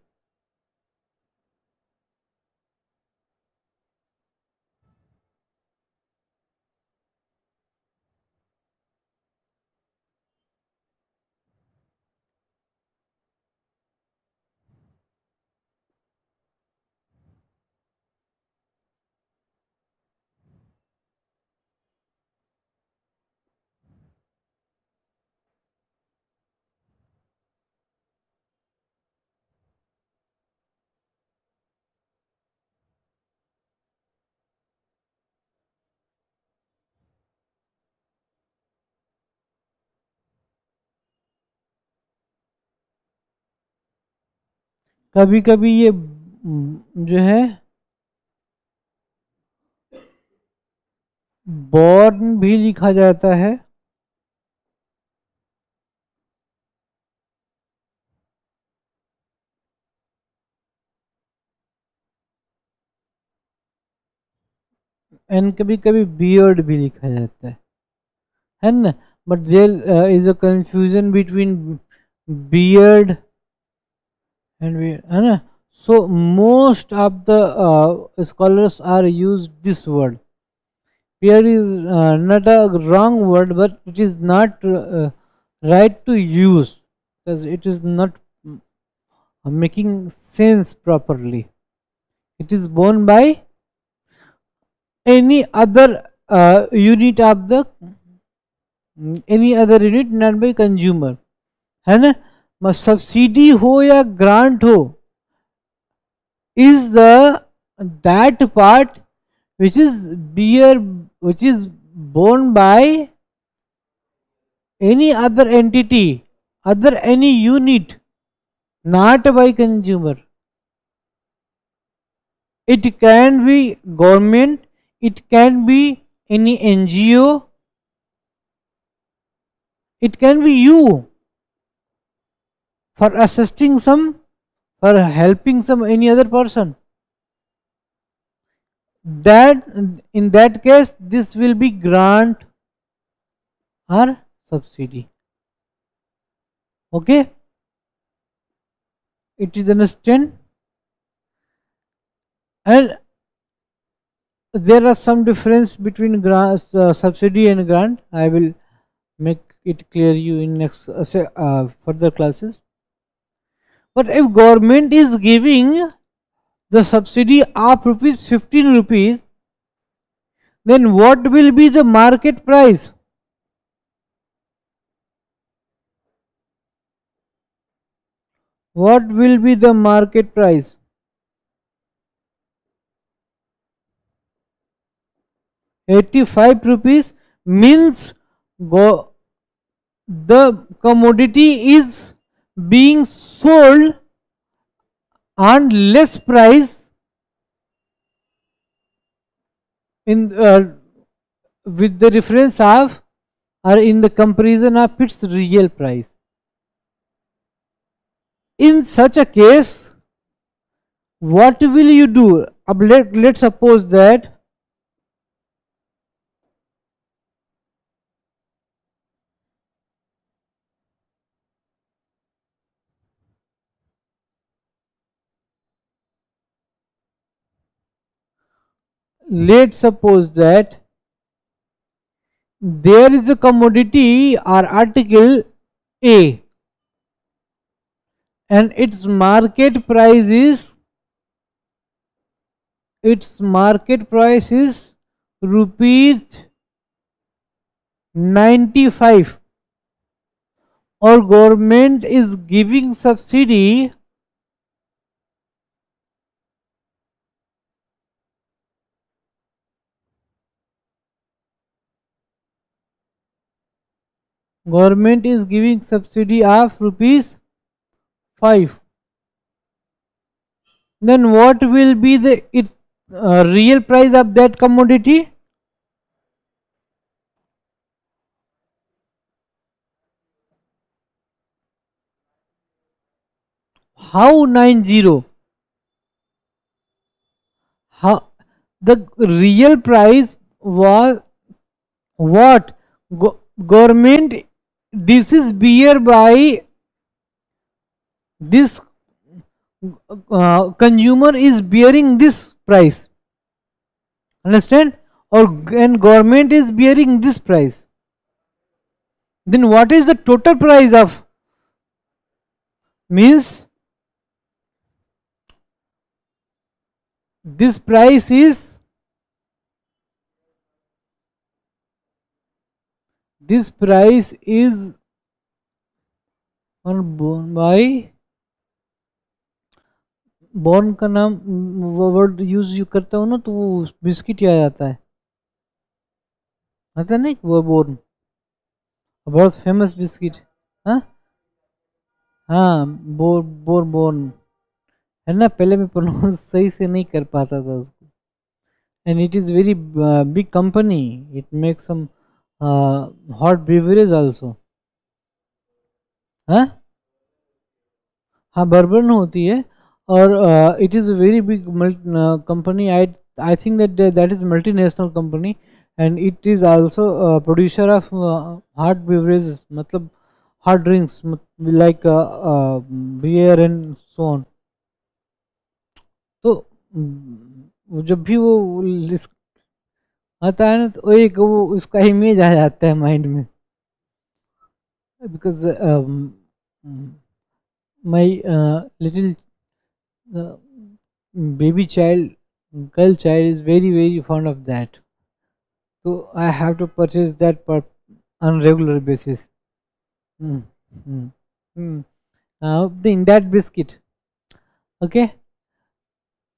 कभी कभी ये जो है बॉर्न भी लिखा जाता है, एंड कभी कभी बियर्ड भी लिखा जाता है ना? But there is a confusion between beard and beard, है ना? So most of the scholars are used this word. Here is not a wrong word, but it is not right to use because it is not making sense properly. It is borne by any other unit of the any other unit, not by consumer, है ना? Subsidy हो या grant हो, is the that part which is which is borne by any other entity, other any unit, not by consumer. It can be government, it can be any NGO, it can be you for assisting some, for helping some any other person. That in that case this will be grant or subsidy. Okay, it is understand. And there are some difference between subsidy and grant. I will make it clear you in next further classes. But if government is giving the subsidy of rupees 15 rupees, then what will be the market price? What will be the market price? 85 rupees means the commodity is being sold on less price in with the reference of or in the comparison of its real price. In such a case, what will you do? Let's suppose that let's suppose that there is a commodity or article A, and its market price is rupees 95, or government is giving subsidy of rupees 5. Then what will be the its real price of that commodity? How 90? How the real price was what? Government, this is bear by this, consumer is bearing this price, understand, or and government is bearing this price. Then what is the total price of, means this price is, this price is और by born का नाम word use करता हूँ ना तो वो biscuit याद आता है, आता नहीं वो बॉर्न, बहुत फेमस बिस्किट। हाँ हाँ, बॉर्न है ना, पहले मैं प्रोनाउंस सही से नहीं कर पाता था उसको। And it is very big company, it makes some hot beverage also. हाँ हाँ, बर्बन होती है, और it is very big company. I think that is multinational company, and it is also producer of hot beverage, मतलब hot drinks like beer and so on. तो जब भी वो लिस्ट आता है ना तो एक वो उसका इमेज आ जाता है माइंड में, because my little baby child, girl child is very fond of that, so I have to purchase that on regular basis. mm. Mm. Mm. In that biscuit, okay,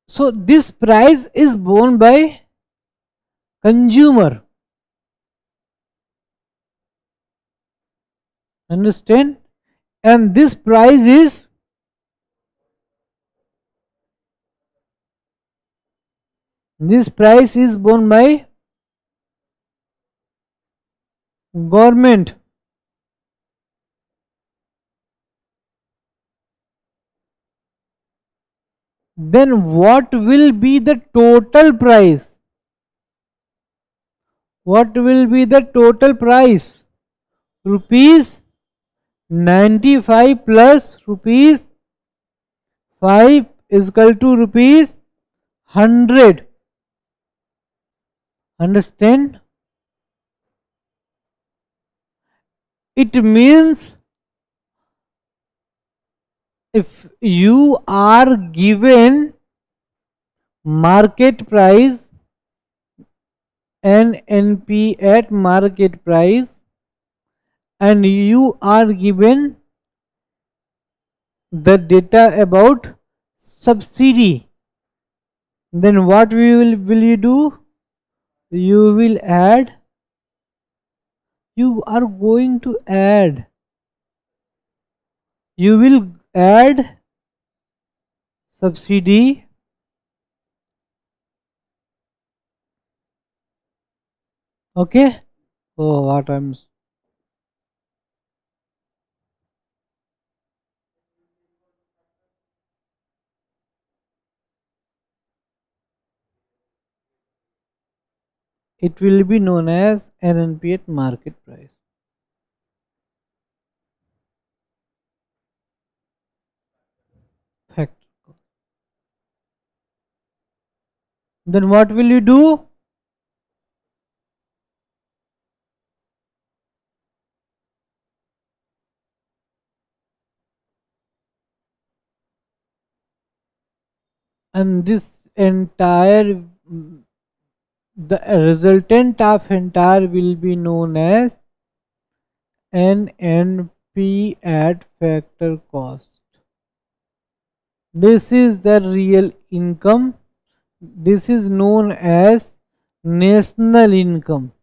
so this price is borne by consumer, understand, and this price is borne by government. Then what will be the total price? What will be the total price? Rupees 95 plus rupees 5 is equal to rupees 100. Understand? It means if you are given market price and NP at market price, and you are given the data about subsidy, then what will you do? You will add, you are going to add, you will add subsidy, okay. Oh, what I'm, it will be known as NNP at market price. Fact. then what will you do? And this entire, the resultant of entire will be known as NNP at factor cost. This is the real income. This is known as national income.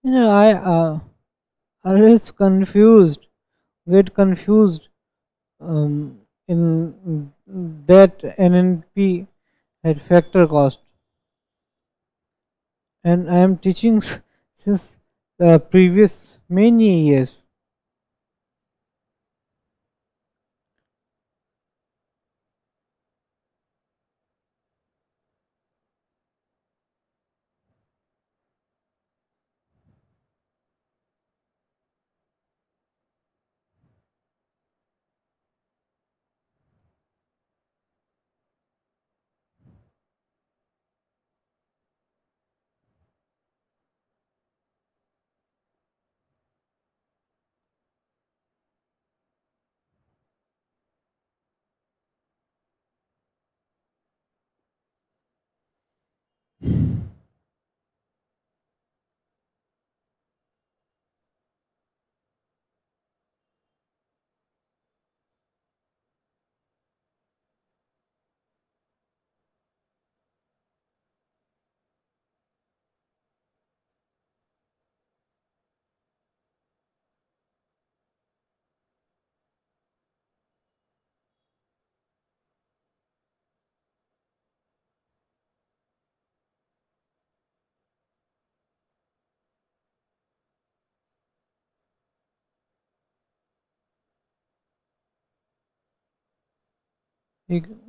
I always get confused in that NNP at factor cost, and I am teaching since the previous many years.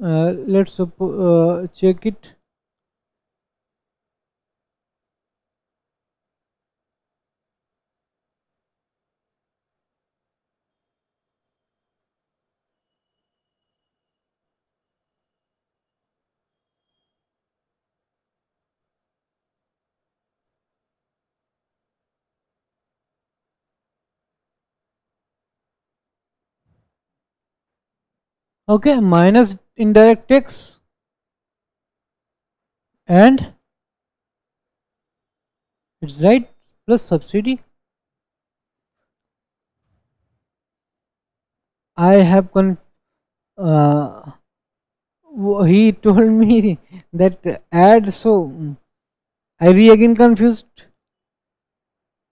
Let's check it. Okay, minus indirect tax and it's right plus subsidy. I have uh, he told me that add, so I re again confused.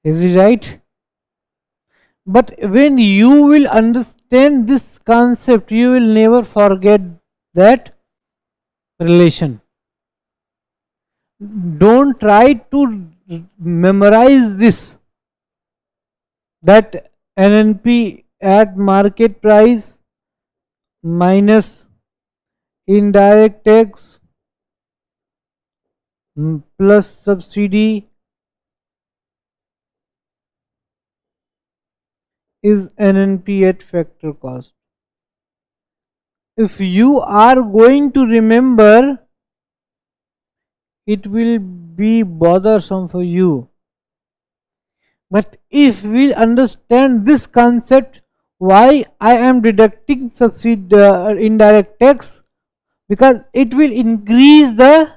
Is he right? But when you will understand this concept, you will never forget that relation. Don't try to memorize this, that NNP at market price minus indirect tax plus subsidy is NNP at factor cost. If you are going to remember, it will be bothersome for you. But if we understand this concept, why I am deducting subsidy indirect tax, because it will increase the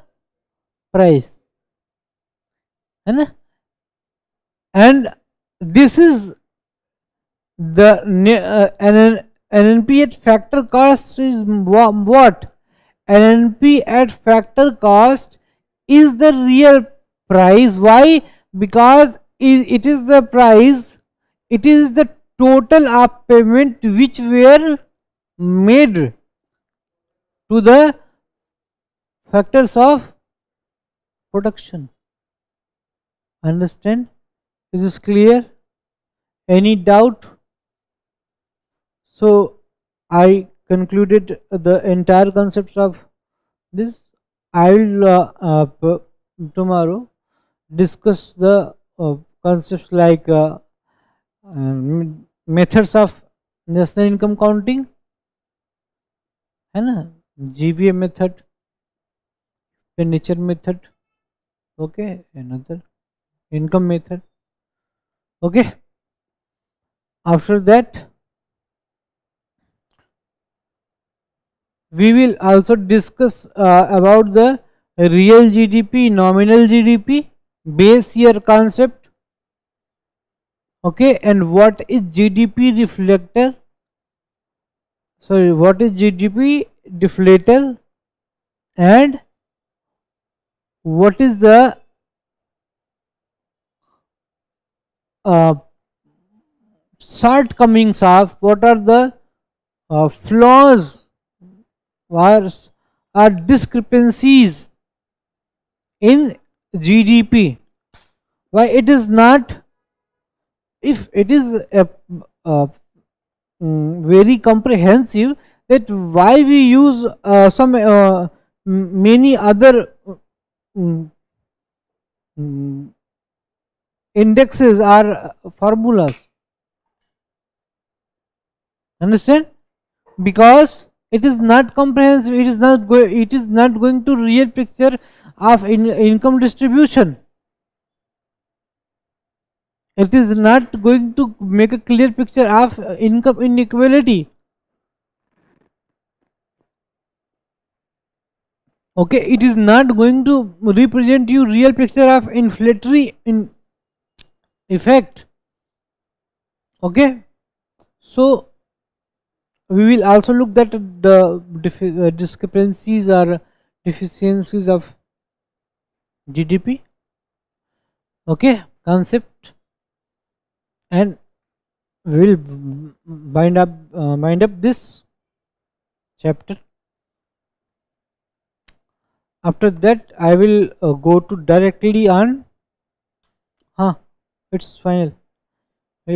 price, and this is the NNP at factor cost is what? NNP at factor cost is the real price. Why? Because it is the price, it is the total of payment which were made to the factors of production. Understand? Is this clear? Any doubt? So I concluded the entire concepts of this. I will tomorrow discuss the concepts like methods of national income counting, है ना, GVA method, expenditure method, okay, another income method, okay. After that, we will also discuss about the real GDP, nominal GDP, base year concept, okay, and what is GDP reflector, sorry, what is GDP deflator, and what is the uh, shortcomings of, what are the flaws or discrepancies in GDP, why it is not, if it is a very comprehensive, that why we use some many other mm, mm, indexes or formulas, understand, because it is not comprehensive, it is not going to real picture of income distribution, it is not going to make a clear picture of income inequality, okay, it is not going to represent you real picture of inflationary effect, okay. So we will also look at the discrepancies or deficiencies of GDP, okay, concept, and we will bind up this chapter. After that, I will go to directly on, it's final.